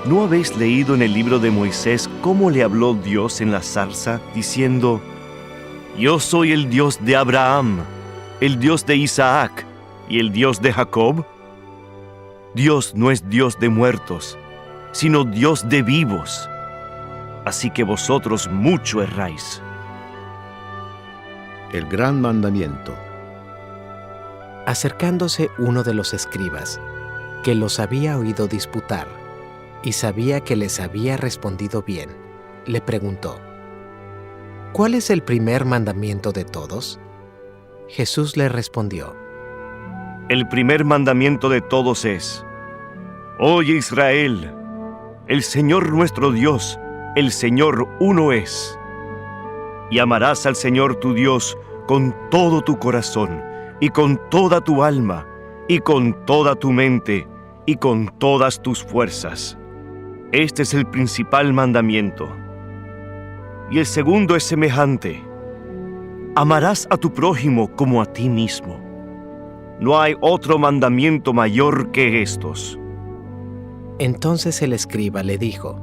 ¿no habéis leído en el libro de Moisés cómo le habló Dios en la zarza, diciendo: Yo soy el Dios de Abraham, el Dios de Isaac y el Dios de Jacob? Dios no es Dios de muertos, sino Dios de vivos. Así que vosotros mucho erráis. El gran mandamiento. Acercándose uno de los escribas, que los había oído disputar, y sabía que les había respondido bien, le preguntó: ¿Cuál es el primer mandamiento de todos? Jesús le respondió: El primer mandamiento de todos es: Oye Israel, el Señor nuestro Dios, el Señor uno es. Y amarás al Señor tu Dios con todo tu corazón, y con toda tu alma, y con toda tu mente, y con todas tus fuerzas. Este es el principal mandamiento. Y el segundo es semejante: amarás a tu prójimo como a ti mismo. No hay otro mandamiento mayor que estos. Entonces el escriba le dijo: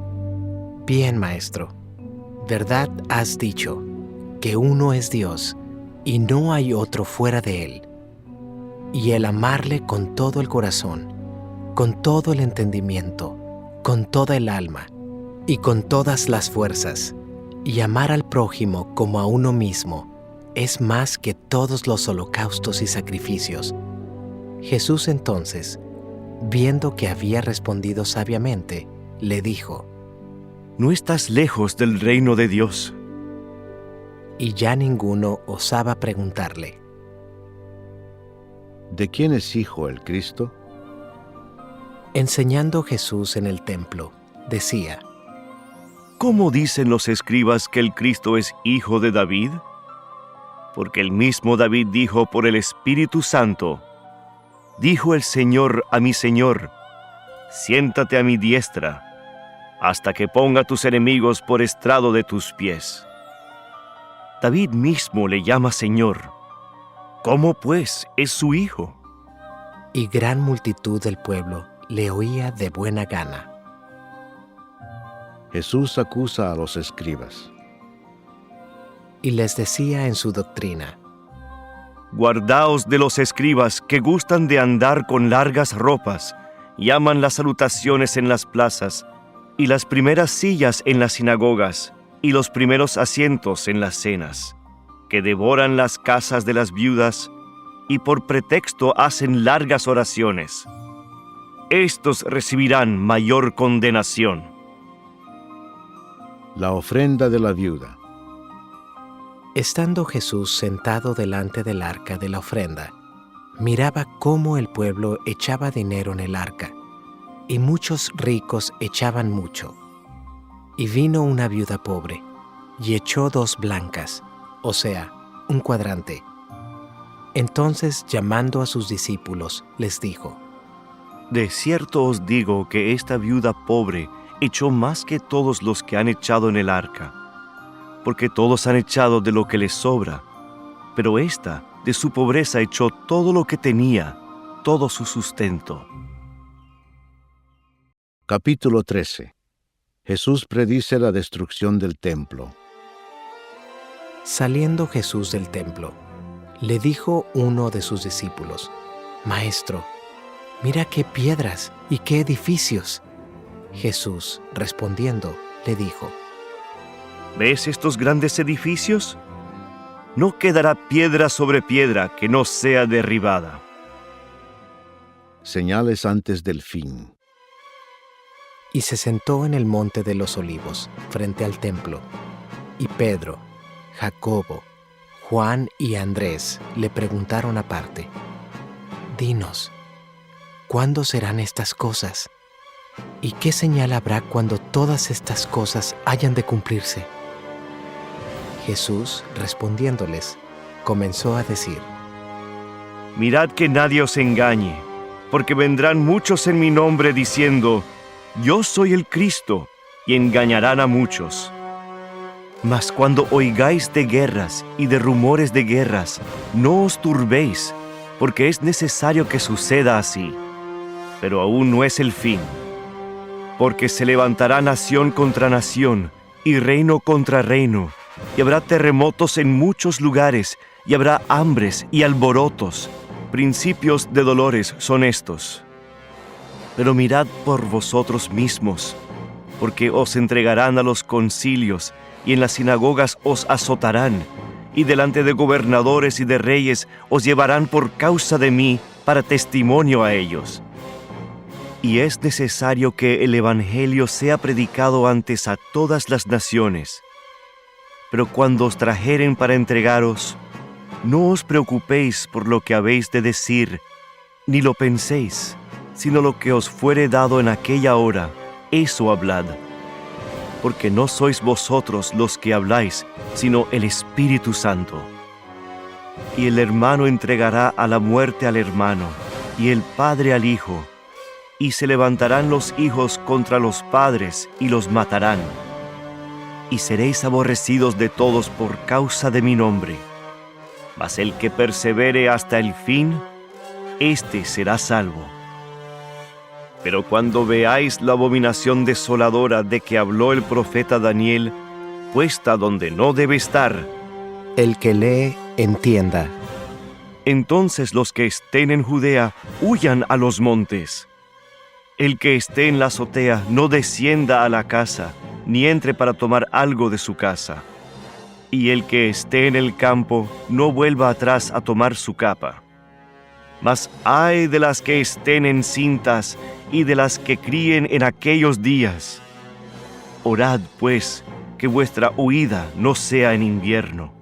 Bien, maestro, verdad has dicho, que uno es Dios, y no hay otro fuera de él. Y el amarle con todo el corazón, con todo el entendimiento, con toda el alma, y con todas las fuerzas, y amar al prójimo como a uno mismo, es más que todos los holocaustos y sacrificios. Jesús entonces, viendo que había respondido sabiamente, le dijo: No estás lejos del reino de Dios. Y ya ninguno osaba preguntarle: ¿De quién es hijo el Cristo? Enseñando Jesús en el templo, decía: ¿Cómo dicen los escribas que el Cristo es hijo de David? Porque el mismo David dijo por el Espíritu Santo: Dijo el Señor a mi Señor: Siéntate a mi diestra, hasta que ponga tus enemigos por estrado de tus pies. David mismo le llama Señor. ¿Cómo pues es su hijo? Y gran multitud del pueblo le oía de buena gana. Jesús acusa a los escribas. Y les decía en su doctrina: Guardaos de los escribas que gustan de andar con largas ropas, y aman las salutaciones en las plazas, y las primeras sillas en las sinagogas, y los primeros asientos en las cenas, que devoran las casas de las viudas, y por pretexto hacen largas oraciones. Estos recibirán mayor condenación. La ofrenda de la viuda. Estando Jesús sentado delante del arca de la ofrenda, miraba cómo el pueblo echaba dinero en el arca, y muchos ricos echaban mucho. Y vino una viuda pobre, y echó 2 blancas, o sea, 1 cuadrante. Entonces, llamando a sus discípulos, les dijo: De cierto os digo que esta viuda pobre echó más que todos los que han echado en el arca, porque todos han echado de lo que les sobra, pero ésta de su pobreza echó todo lo que tenía, todo su sustento. Capítulo 13. Jesús predice la destrucción del templo. Saliendo Jesús del templo, le dijo uno de sus discípulos: Maestro, mira qué piedras y qué edificios. Jesús, respondiendo, le dijo: ¿Ves estos grandes edificios? No quedará piedra sobre piedra que no sea derribada. Señales antes del fin. Y se sentó en el monte de los olivos, frente al templo. Y Pedro, Jacobo, Juan y Andrés le preguntaron aparte: Dinos, ¿cuándo serán estas cosas? ¿Y qué señal habrá cuando todas estas cosas hayan de cumplirse? Jesús, respondiéndoles, comenzó a decir: Mirad que nadie os engañe, porque vendrán muchos en mi nombre diciendo, yo soy el Cristo, y engañarán a muchos. Mas cuando oigáis de guerras y de rumores de guerras, no os turbéis, porque es necesario que suceda así. Pero aún no es el fin. Porque se levantará nación contra nación, y reino contra reino, y habrá terremotos en muchos lugares, y habrá hambres y alborotos. Principios de dolores son estos. Pero mirad por vosotros mismos, porque os entregarán a los concilios, y en las sinagogas os azotarán, y delante de gobernadores y de reyes os llevarán por causa de mí para testimonio a ellos. Y es necesario que el Evangelio sea predicado antes a todas las naciones. Pero cuando os trajeren para entregaros, no os preocupéis por lo que habéis de decir, ni lo penséis, sino lo que os fuere dado en aquella hora, eso hablad. Porque no sois vosotros los que habláis, sino el Espíritu Santo. Y el hermano entregará a la muerte al hermano, y el padre al hijo, y se levantarán los hijos contra los padres y los matarán. Y seréis aborrecidos de todos por causa de mi nombre. Mas el que persevere hasta el fin, éste será salvo. Pero cuando veáis la abominación desoladora de que habló el profeta Daniel, puesta donde no debe estar, El que lee, entienda. entonces los que estén en Judea huyan a los montes. El que esté en la azotea no descienda a la casa, ni entre para tomar algo de su casa. Y el que esté en el campo no vuelva atrás a tomar su capa. Mas ay de las que estén encintas y de las que críen en aquellos días. Orad, pues, que vuestra huida no sea en invierno,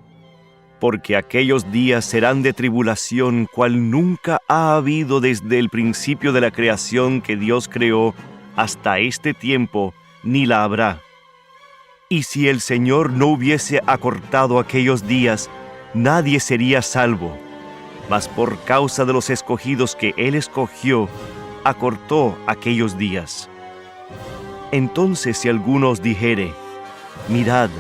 porque aquellos días serán de tribulación cual nunca ha habido desde el principio de la creación que Dios creó hasta este tiempo, ni la habrá. Y si el Señor no hubiese acortado aquellos días, nadie sería salvo. Mas por causa de los escogidos que Él escogió, acortó aquellos días. Entonces si alguno os dijere, mirad,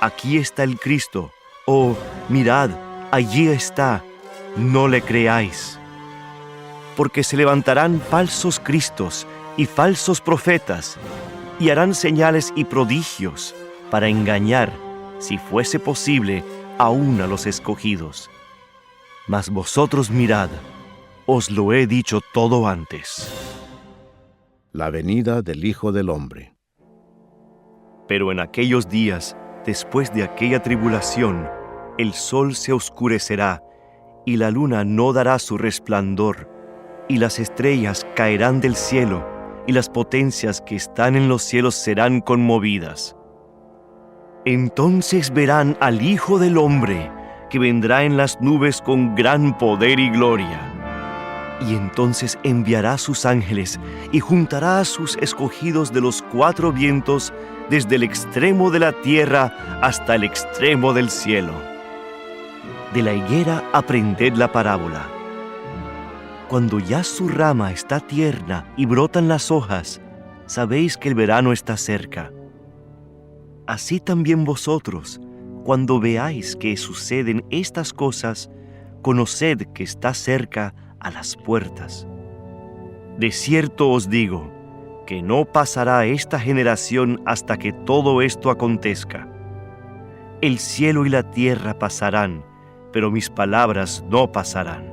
aquí está el Cristo, o mirad, allí está, no le creáis. Porque se levantarán falsos cristos y falsos profetas, y harán señales y prodigios para engañar, si fuese posible, aún a los escogidos. Mas vosotros mirad, os lo he dicho todo antes. La venida del Hijo del Hombre. Pero en aquellos días, después de aquella tribulación, el sol se oscurecerá, y la luna no dará su resplandor, y las estrellas caerán del cielo, y las potencias que están en los cielos serán conmovidas. Entonces verán al Hijo del Hombre, que vendrá en las nubes con gran poder y gloria. Y entonces enviará sus ángeles y juntará a sus escogidos de los cuatro vientos, desde el extremo de la tierra hasta el extremo del cielo. De la higuera aprended la parábola. Cuando ya su rama está tierna y brotan las hojas, sabéis que el verano está cerca. Así también vosotros, cuando veáis que suceden estas cosas, conoced que está cerca a las puertas. De cierto os digo, que no pasará esta generación hasta que todo esto acontezca. El cielo y la tierra pasarán, pero mis palabras no pasarán.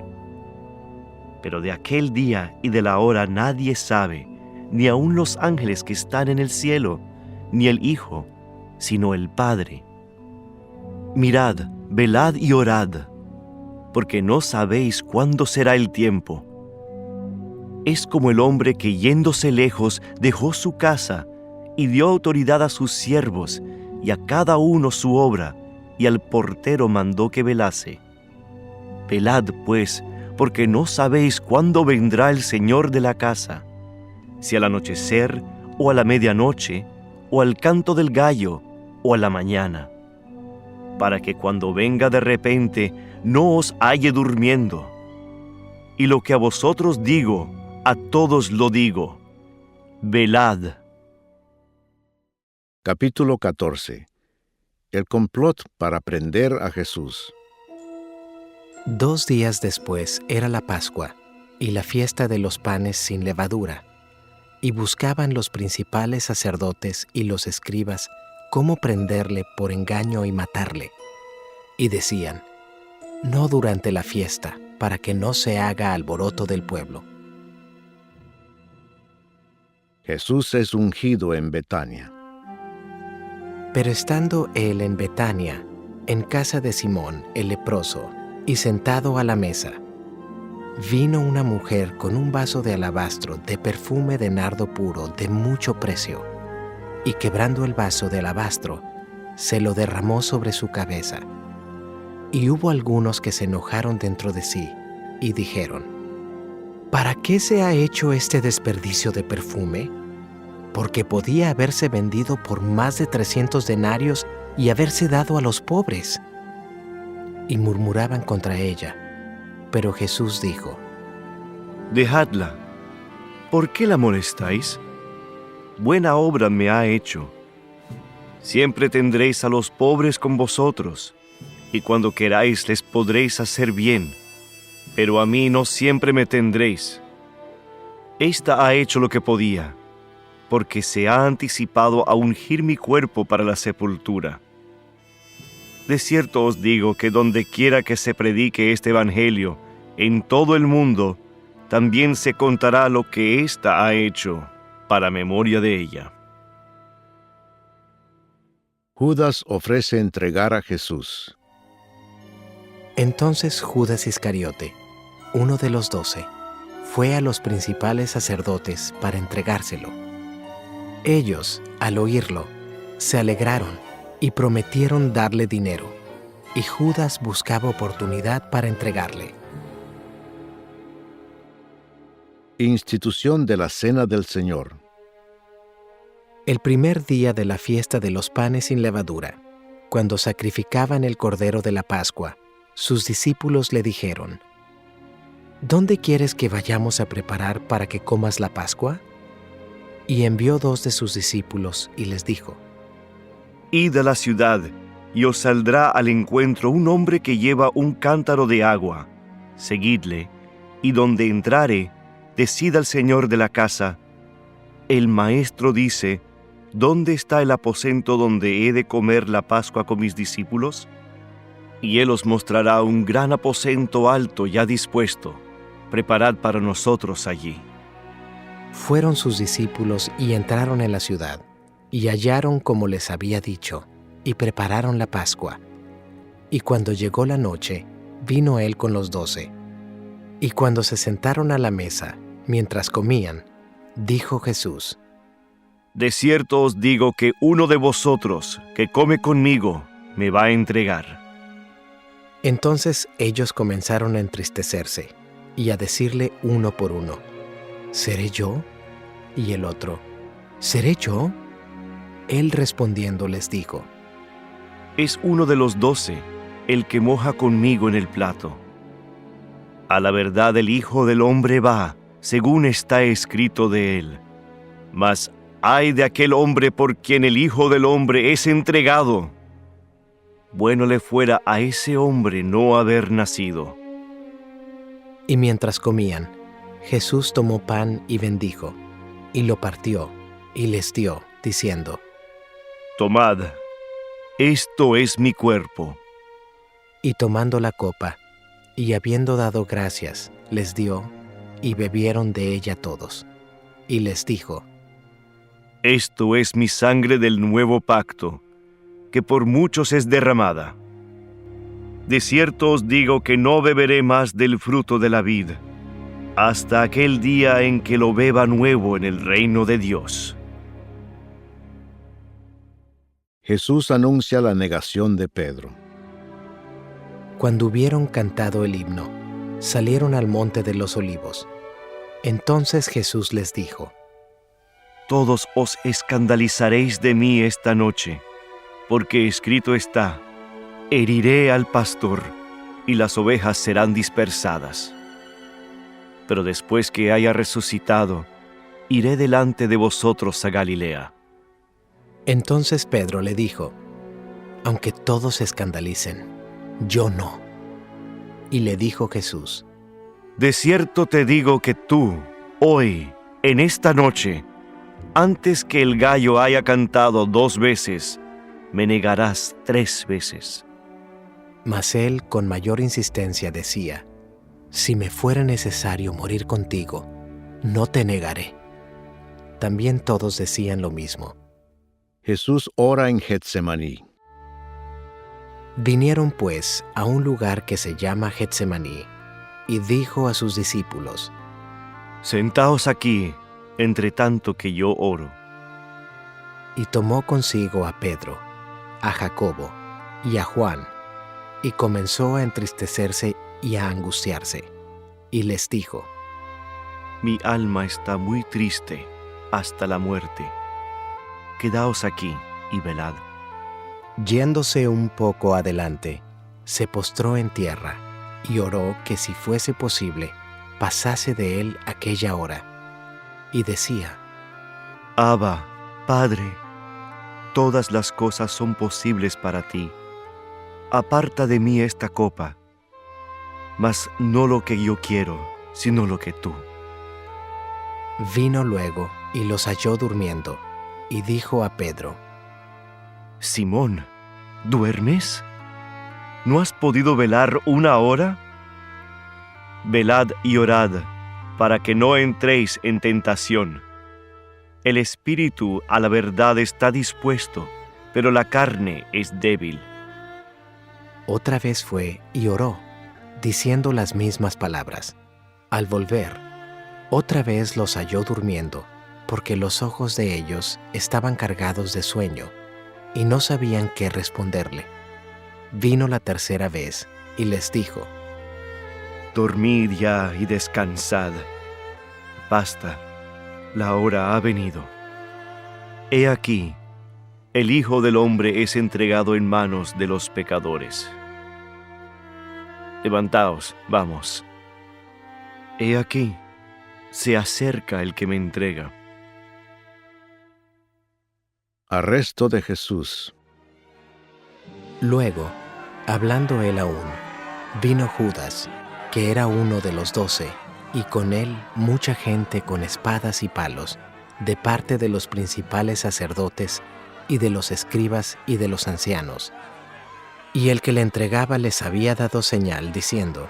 Pero de aquel día y de la hora nadie sabe, ni aun los ángeles que están en el cielo, ni el Hijo, sino el Padre. Mirad, velad y orad, porque no sabéis cuándo será el tiempo. Es como el hombre que yéndose lejos dejó su casa y dio autoridad a sus siervos y a cada uno su obra, y al portero mandó que velase. Velad, pues, porque no sabéis cuándo vendrá el Señor de la casa, si al anochecer, o a la medianoche, o al canto del gallo, o a la mañana, para que cuando venga de repente no os halle durmiendo. y lo que a vosotros digo, a todos lo digo. Velad. Capítulo 14. El complot para prender a Jesús. 2 días después era la Pascua y la fiesta de los panes sin levadura, y buscaban los principales sacerdotes y los escribas cómo prenderle por engaño y matarle. Y decían: no durante la fiesta, para que no se haga alboroto del pueblo. Jesús es ungido en Betania. Pero estando él en Betania, en casa de Simón el leproso, y sentado a la mesa, vino una mujer con un vaso de alabastro de perfume de nardo puro de mucho precio, y quebrando el vaso de alabastro, se lo derramó sobre su cabeza. Y hubo algunos que se enojaron dentro de sí, y dijeron: ¿para qué se ha hecho este desperdicio de perfume? Porque podía haberse vendido por más de 300 denarios y haberse dado a los pobres. Y murmuraban contra ella. Pero Jesús dijo: Dejadla. ¿Por qué la molestáis? Buena obra me ha hecho. Siempre tendréis a los pobres con vosotros, y cuando queráis les podréis hacer bien, pero a mí no siempre me tendréis. Esta ha hecho lo que podía, porque se ha anticipado a ungir mi cuerpo para la sepultura. De cierto os digo que donde quiera que se predique este evangelio, en todo el mundo, también se contará lo que ésta ha hecho, para memoria de ella. Judas ofrece entregar a Jesús. Entonces Judas Iscariote, uno de los 12, fue a los principales sacerdotes para entregárselo. Ellos, al oírlo, se alegraron y prometieron darle dinero, y Judas buscaba oportunidad para entregarle. Institución de la Cena del Señor. El primer día de la fiesta de los panes sin levadura, cuando sacrificaban el cordero de la Pascua, sus discípulos le dijeron: ¿dónde quieres que vayamos a preparar para que comas la Pascua? Y envió 2 de sus discípulos y les dijo: Id a la ciudad, y os saldrá al encuentro un hombre que lleva un cántaro de agua. Seguidle, y donde entrare, decid al señor de la casa: el maestro dice, ¿dónde está el aposento donde he de comer la Pascua con mis discípulos? Y él os mostrará un gran aposento alto ya dispuesto. Preparad para nosotros allí. Fueron sus discípulos y entraron en la ciudad, y hallaron como les había dicho, y prepararon la Pascua. Y cuando llegó la noche, vino él con los 12. Y cuando se sentaron a la mesa, mientras comían, dijo Jesús: De cierto os digo que uno de vosotros, que come conmigo, me va a entregar. Entonces ellos comenzaron a entristecerse, y a decirle uno por uno: ¿seré yo? Y el otro: ¿seré yo? Él respondiendo les dijo: Es uno de los 12, el que moja conmigo en el plato. A la verdad el Hijo del Hombre va, según está escrito de él. Mas ay de aquel hombre por quien el Hijo del Hombre es entregado. Bueno le fuera a ese hombre no haber nacido. Y mientras comían, Jesús tomó pan y bendijo, y lo partió, y les dio, diciendo: Tomad, esto es mi cuerpo. Y tomando la copa, y habiendo dado gracias, les dio, y bebieron de ella todos. Y les dijo: Esto es mi sangre del nuevo pacto, que por muchos es derramada. De cierto os digo que no beberé más del fruto de la vid, hasta aquel día en que lo beba nuevo en el reino de Dios. Jesús anuncia la negación de Pedro. Cuando hubieron cantado el himno, salieron al monte de los olivos. Entonces Jesús les dijo: Todos os escandalizaréis de mí esta noche, porque escrito está: heriré al pastor, y las ovejas serán dispersadas. pero después que haya resucitado, iré delante de vosotros a Galilea. Entonces Pedro le dijo: aunque todos se escandalicen, yo no. Y le dijo Jesús: De cierto te digo que tú, hoy, en esta noche, antes que el gallo haya cantado 2 veces, me negarás 3 veces. Mas él con mayor insistencia decía: si me fuera necesario morir contigo, no te negaré. También todos decían lo mismo. Jesús ora en Getsemaní. Vinieron pues a un lugar que se llama Getsemaní, y dijo a sus discípulos: Sentaos aquí, entre tanto que yo oro. Y tomó consigo a Pedro, a Jacobo y a Juan, y comenzó a entristecerse y a angustiarse, y les dijo: Mi alma está muy triste hasta la muerte. Quedaos aquí y velad. Yéndose un poco adelante, se postró en tierra y oró que si fuese posible, pasase de él aquella hora. Y decía: Abba, Padre, todas las cosas son posibles para ti. Aparta de mí esta copa, mas no lo que yo quiero, sino lo que tú. Vino luego y los halló durmiendo, y dijo a Pedro: Simón, ¿duermes? ¿No has podido velar 1 hora? Velad y orad, para que no entréis en tentación. El espíritu a la verdad está dispuesto, pero la carne es débil. Otra vez fue y oró, diciendo las mismas palabras. Al volver, otra vez los halló durmiendo, porque los ojos de ellos estaban cargados de sueño, y no sabían qué responderle. Vino la tercera vez y les dijo: Dormid ya y descansad. Basta, la hora ha venido. He aquí, el Hijo del Hombre es entregado en manos de los pecadores. Levantaos, vamos. He aquí, se acerca el que me entrega. Arresto de Jesús. Luego, hablando él aún, vino Judas, que era uno de los 12, y con él mucha gente con espadas y palos, de parte de los principales sacerdotes, y de los escribas y de los ancianos. Y el que le entregaba les había dado señal, diciendo: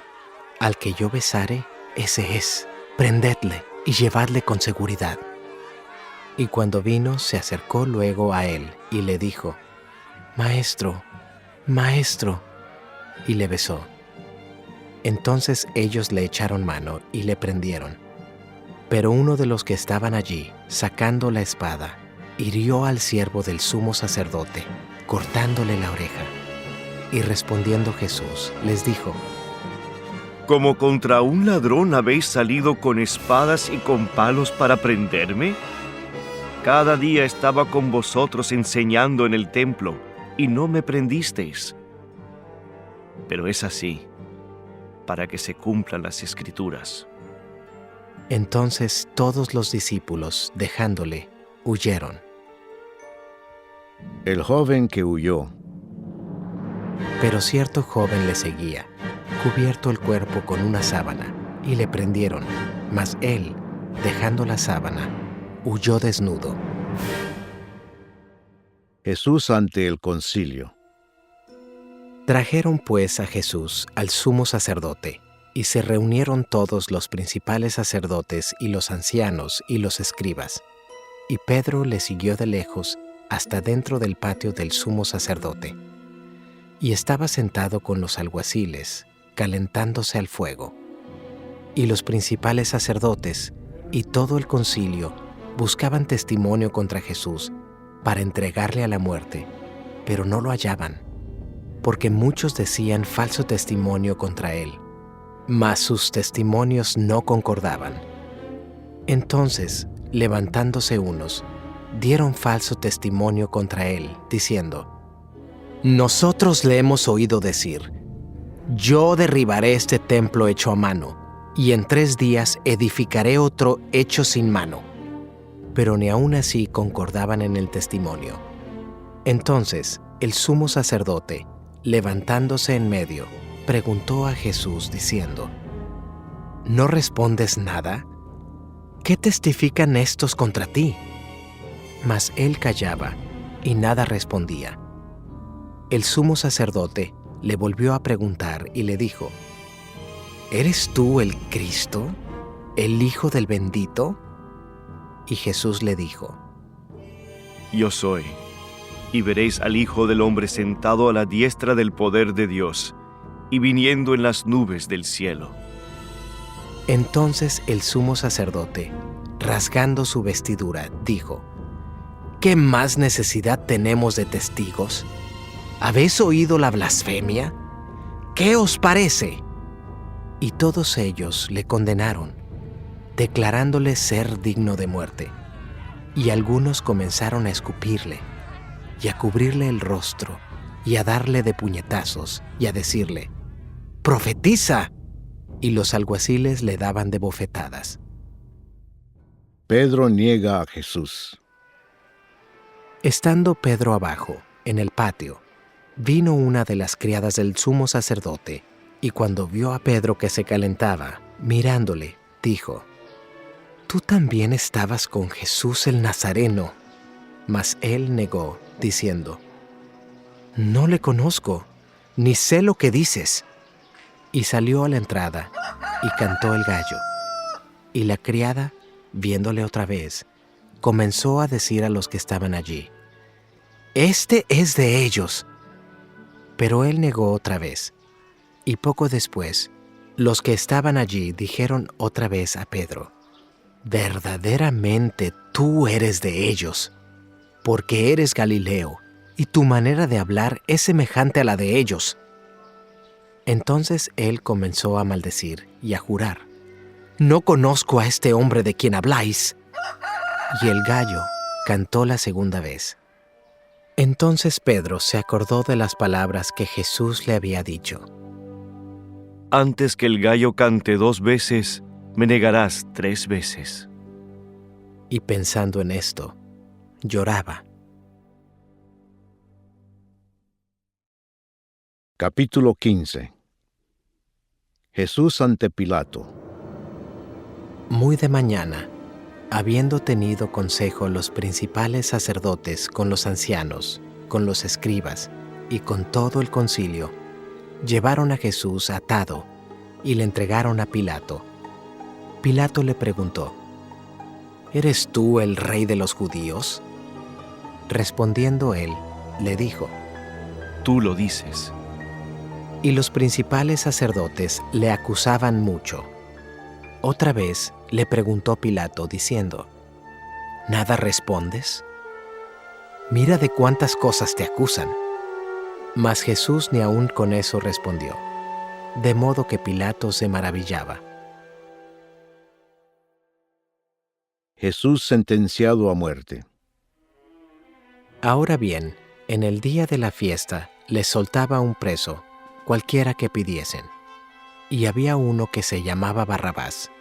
al que yo besare, ese es, prendedle y llevadle con seguridad. Y cuando vino, se acercó luego a él, y le dijo: Maestro, Maestro, y le besó. Entonces ellos le echaron mano y le prendieron. Pero uno de los que estaban allí, sacando la espada, hirió al siervo del sumo sacerdote, cortándole la oreja. Y respondiendo Jesús, les dijo: ¿Como contra un ladrón habéis salido con espadas y con palos para prenderme? Cada día estaba con vosotros enseñando en el templo, y no me prendisteis. Pero es así, para que se cumplan las Escrituras. Entonces todos los discípulos, dejándole, huyeron. El joven que huyó. Pero cierto joven le seguía, cubierto el cuerpo con una sábana, y le prendieron, mas él, dejando la sábana, huyó desnudo. Jesús ante el concilio. Trajeron pues a Jesús al sumo sacerdote, y se reunieron todos los principales sacerdotes y los ancianos y los escribas. Y Pedro le siguió de lejos hasta dentro del patio del sumo sacerdote. Y estaba sentado con los alguaciles, calentándose al fuego. Y los principales sacerdotes y todo el concilio buscaban testimonio contra Jesús para entregarle a la muerte, pero no lo hallaban, porque muchos decían falso testimonio contra él, mas sus testimonios no concordaban. Entonces, levantándose unos, dieron falso testimonio contra él, diciendo: nosotros le hemos oído decir: yo derribaré este templo hecho a mano, y en 3 días edificaré otro hecho sin mano. Pero ni aun así concordaban en el testimonio. Entonces el sumo sacerdote, levantándose en medio, preguntó a Jesús diciendo: ¿No respondes nada? ¿Qué testifican estos contra ti? Mas él callaba y nada respondía. El sumo sacerdote le volvió a preguntar y le dijo: ¿Eres tú el Cristo, el Hijo del Bendito? Y Jesús le dijo: Yo soy, y veréis al Hijo del Hombre sentado a la diestra del poder de Dios, y viniendo en las nubes del cielo. Entonces el sumo sacerdote, rasgando su vestidura, dijo: ¿Qué más necesidad tenemos de testigos? ¿Habéis oído la blasfemia? ¿Qué os parece? Y todos ellos le condenaron, declarándole ser digno de muerte. Y algunos comenzaron a escupirle, y a cubrirle el rostro, y a darle de puñetazos, y a decirle: ¡Profetiza! Y los alguaciles le daban de bofetadas. Pedro niega a Jesús. Estando Pedro abajo, en el patio, vino una de las criadas del sumo sacerdote, y cuando vio a Pedro que se calentaba, mirándole, dijo: «Tú también estabas con Jesús el Nazareno». Mas él negó, diciendo: «No le conozco, ni sé lo que dices». Y salió a la entrada, y cantó el gallo. Y la criada, viéndole otra vez, comenzó a decir a los que estaban allí: «Este es de ellos». Pero él negó otra vez. Y poco después, los que estaban allí dijeron otra vez a Pedro: «Verdaderamente tú eres de ellos, porque eres Galileo, y tu manera de hablar es semejante a la de ellos». Entonces él comenzó a maldecir y a jurar: «No conozco a este hombre de quien habláis». Y el gallo cantó la segunda vez. Entonces Pedro se acordó de las palabras que Jesús le había dicho: Antes que el gallo cante 2 veces, me negarás 3 veces. Y pensando en esto, lloraba. Capítulo 15. Jesús ante Pilato. Muy de mañana, habiendo tenido consejo los principales sacerdotes con los ancianos, con los escribas y con todo el concilio, llevaron a Jesús atado y le entregaron a Pilato. Pilato le preguntó: «¿Eres tú el rey de los judíos?». Respondiendo él, le dijo: Tú lo dices. Y los principales sacerdotes le acusaban mucho. Otra vez le preguntó Pilato, diciendo: ¿Nada respondes? Mira de cuántas cosas te acusan. Mas Jesús ni aun con eso respondió, de modo que Pilato se maravillaba. Jesús sentenciado a muerte. Ahora bien, en el día de la fiesta les soltaba un preso, cualquiera que pidiesen. Y había uno que se llamaba Barrabás,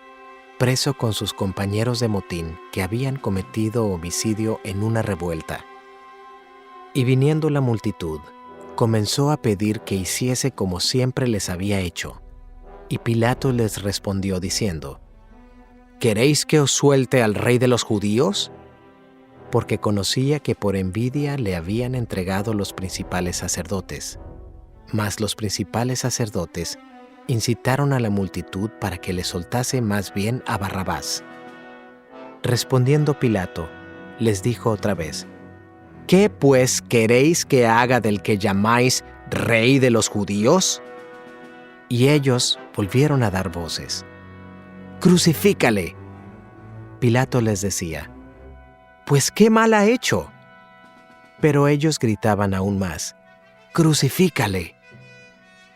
preso con sus compañeros de motín que habían cometido homicidio en una revuelta. Y viniendo la multitud, comenzó a pedir que hiciese como siempre les había hecho. Y Pilato les respondió diciendo: ¿Queréis que os suelte al rey de los judíos? Porque conocía que por envidia le habían entregado los principales sacerdotes. Mas los principales sacerdotes incitaron a la multitud para que le soltase más bien a Barrabás. Respondiendo Pilato, les dijo otra vez: ¿Qué pues queréis que haga del que llamáis rey de los judíos? Y ellos volvieron a dar voces: ¡Crucifícale! Pilato les decía: ¿Pues qué mal ha hecho? Pero ellos gritaban aún más: ¡Crucifícale!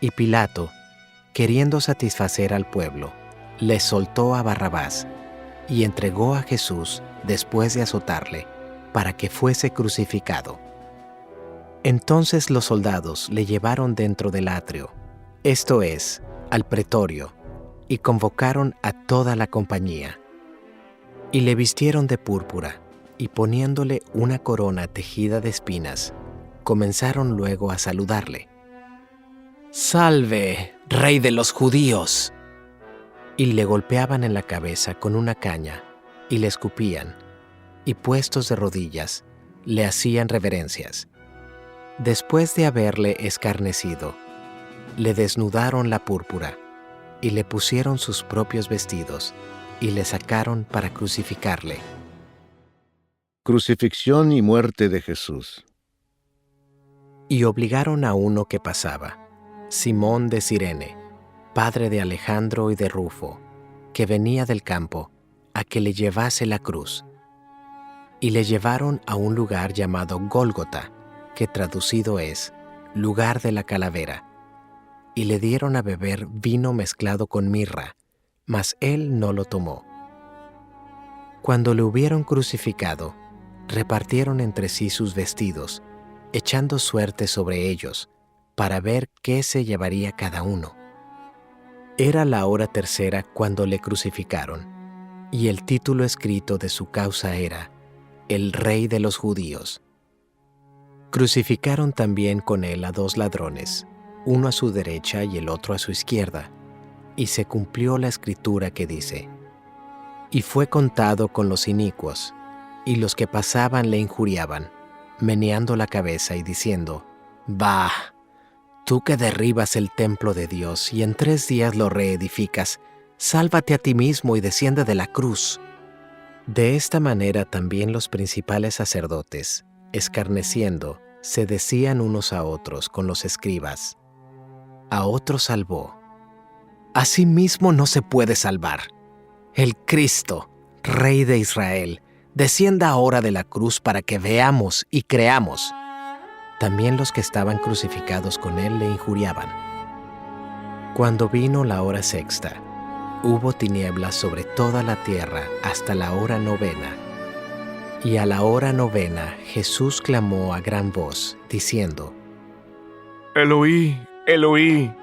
Y Pilato, queriendo satisfacer al pueblo, le soltó a Barrabás y entregó a Jesús después de azotarle, para que fuese crucificado. Entonces los soldados le llevaron dentro del atrio, esto es, al pretorio, y convocaron a toda la compañía. Y le vistieron de púrpura, y poniéndole una corona tejida de espinas, comenzaron luego a saludarle. «¡Salve, Rey de los judíos!» Y le golpeaban en la cabeza con una caña, y le escupían, y puestos de rodillas, le hacían reverencias. Después de haberle escarnecido, le desnudaron la púrpura, y le pusieron sus propios vestidos, y le sacaron para crucificarle. Crucifixión y muerte de Jesús. Y obligaron a uno que pasaba, Simón de Cirene, padre de Alejandro y de Rufo, que venía del campo, a que le llevase la cruz. Y le llevaron a un lugar llamado Gólgota, que traducido es lugar de la calavera, y le dieron a beber vino mezclado con mirra, mas él no lo tomó. Cuando le hubieron crucificado, repartieron entre sí sus vestidos, echando suerte sobre ellos, para ver qué se llevaría cada uno. Era la hora tercera cuando le crucificaron, y el título escrito de su causa era «El Rey de los Judíos». Crucificaron también con él a 2 ladrones, uno a su derecha y el otro a su izquierda, y se cumplió la escritura que dice: «Y fue contado con los inicuos, y los que pasaban le injuriaban, meneando la cabeza y diciendo: Bah, tú que derribas el templo de Dios y en 3 días lo reedificas, sálvate a ti mismo y desciende de la cruz». De esta manera también los principales sacerdotes, escarneciendo, se decían unos a otros con los escribas: «A otro salvó, a sí mismo no se puede salvar. El Cristo, Rey de Israel, descienda ahora de la cruz para que veamos y creamos». También los que estaban crucificados con él le injuriaban. Cuando vino la hora sexta, hubo tinieblas sobre toda la tierra hasta la hora 9. Y a la hora 9 Jesús clamó a gran voz, diciendo: Eloí, Eloí,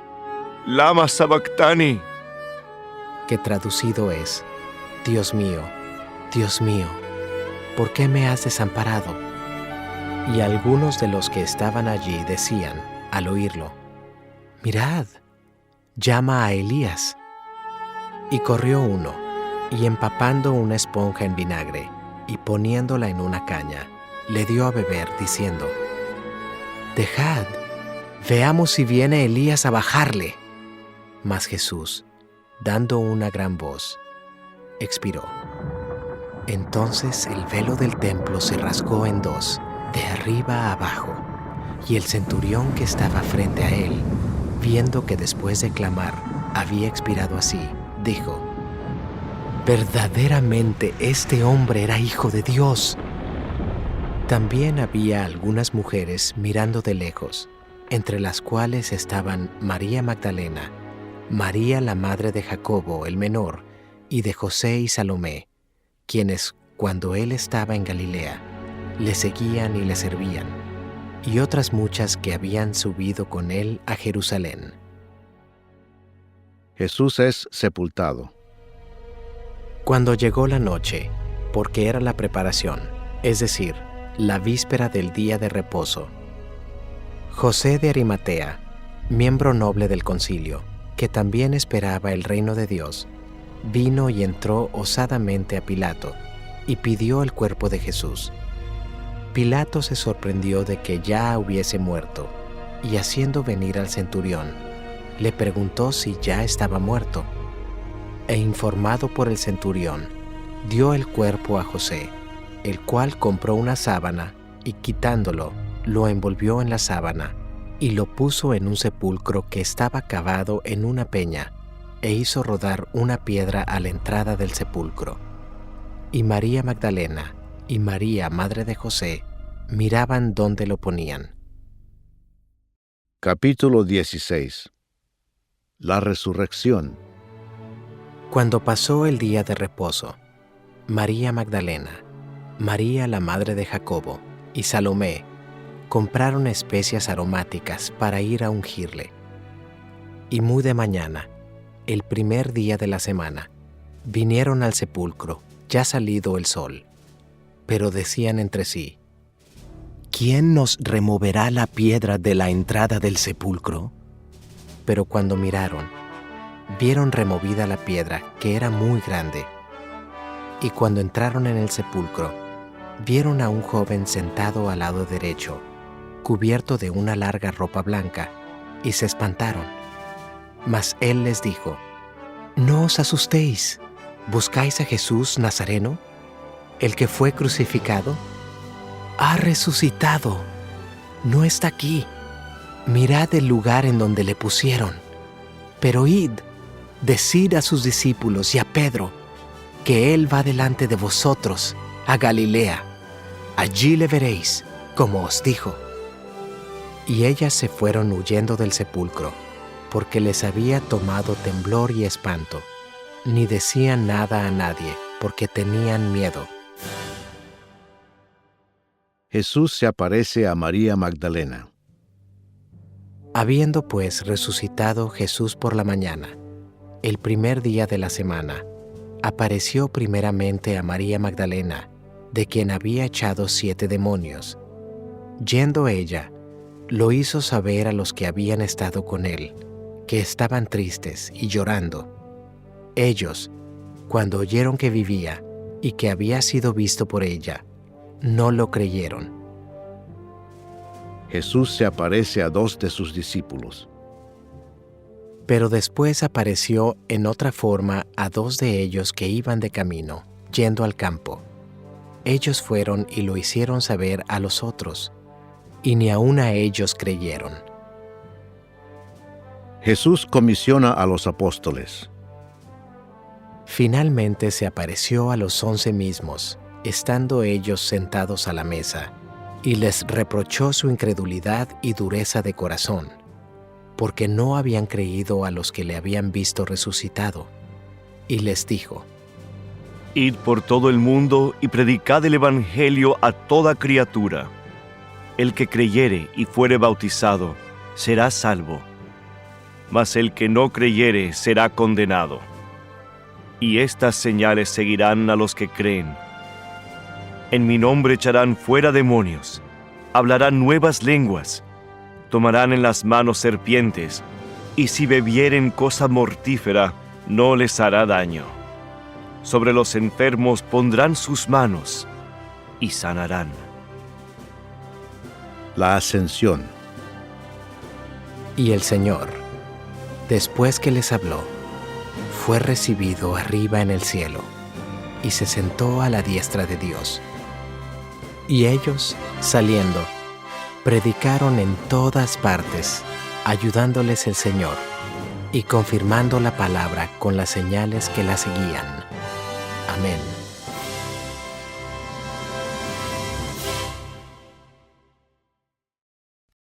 lama sabactani, que traducido es: Dios mío, ¿por qué me has desamparado? Y algunos de los que estaban allí decían, al oírlo: Mirad, llama a Elías. Y corrió uno, y empapando una esponja en vinagre, y poniéndola en una caña, le dio a beber, diciendo: Dejad, veamos si viene Elías a bajarle. Mas Jesús, dando una gran voz, expiró. Entonces el velo del templo se rasgó en 2, de arriba a abajo, y el centurión que estaba frente a él, viendo que después de clamar había expirado así, dijo: Verdaderamente este hombre era hijo de Dios. También había algunas mujeres mirando de lejos, entre las cuales estaban María Magdalena, María la madre de Jacobo el menor, y de José y Salomé, quienes, cuando él estaba en Galilea, le seguían y le servían, y otras muchas que habían subido con él a Jerusalén. Jesús es sepultado. Cuando llegó la noche, porque era la preparación, es decir, la víspera del día de reposo, José de Arimatea, miembro noble del concilio, que también esperaba el reino de Dios, vino y entró osadamente a Pilato, y pidió el cuerpo de Jesús. Pilato se sorprendió de que ya hubiese muerto, y haciendo venir al centurión, le preguntó si ya estaba muerto. E informado por el centurión, dio el cuerpo a José, el cual compró una sábana, y quitándolo, lo envolvió en la sábana, y lo puso en un sepulcro que estaba cavado en una peña, e hizo rodar una piedra a la entrada del sepulcro. Y María Magdalena y María, madre de José, miraban dónde lo ponían. Capítulo 16. La resurrección. Cuando pasó el día de reposo, María Magdalena, María la madre de Jacobo y Salomé compraron especias aromáticas para ir a ungirle. Y muy de mañana, el primer día de la semana, vinieron al sepulcro, ya salido el sol. Pero decían entre sí: ¿quién nos removerá la piedra de la entrada del sepulcro? Pero cuando miraron, vieron removida la piedra, que era muy grande. Y cuando entraron en el sepulcro, vieron a un joven sentado al lado derecho, cubierto de una larga ropa blanca, y se espantaron. Mas él les dijo: no os asustéis, ¿buscáis a Jesús Nazareno, el que fue crucificado? Ha resucitado, no está aquí. Mirad el lugar en donde le pusieron. Pero id, decid a sus discípulos y a Pedro que él va delante de vosotros a Galilea. Allí le veréis, como os dijo. Y ellas se fueron huyendo del sepulcro, porque les había tomado temblor y espanto. Ni decían nada a nadie, porque tenían miedo. Jesús se aparece a María Magdalena. Habiendo pues resucitado Jesús por la mañana, el primer día de la semana, apareció primeramente a María Magdalena, de quien había echado 7 demonios. Yendo ella, lo hizo saber a los que habían estado con él, que estaban tristes y llorando. Ellos, cuando oyeron que vivía y que había sido visto por ella, no lo creyeron. Jesús se aparece a 2 de sus discípulos. Pero después apareció en otra forma a 2 de ellos que iban de camino, yendo al campo. Ellos fueron y lo hicieron saber a los otros, y ni aun a ellos creyeron. Jesús comisiona a los apóstoles. Finalmente se apareció a los 11 mismos, estando ellos sentados a la mesa, y les reprochó su incredulidad y dureza de corazón, porque no habían creído a los que le habían visto resucitado. Y les dijo: Id por todo el mundo y predicad el Evangelio a toda criatura. El que creyere y fuere bautizado será salvo, mas el que no creyere será condenado. Y estas señales seguirán a los que creen. En mi nombre echarán fuera demonios, hablarán nuevas lenguas, tomarán en las manos serpientes, y si bebieren cosa mortífera, no les hará daño. Sobre los enfermos pondrán sus manos, y sanarán. La Ascensión. Y el Señor, después que les habló, fue recibido arriba en el cielo, y se sentó a la diestra de Dios. Y ellos, saliendo, predicaron en todas partes, ayudándoles el Señor, y confirmando la palabra con las señales que la seguían. Amén.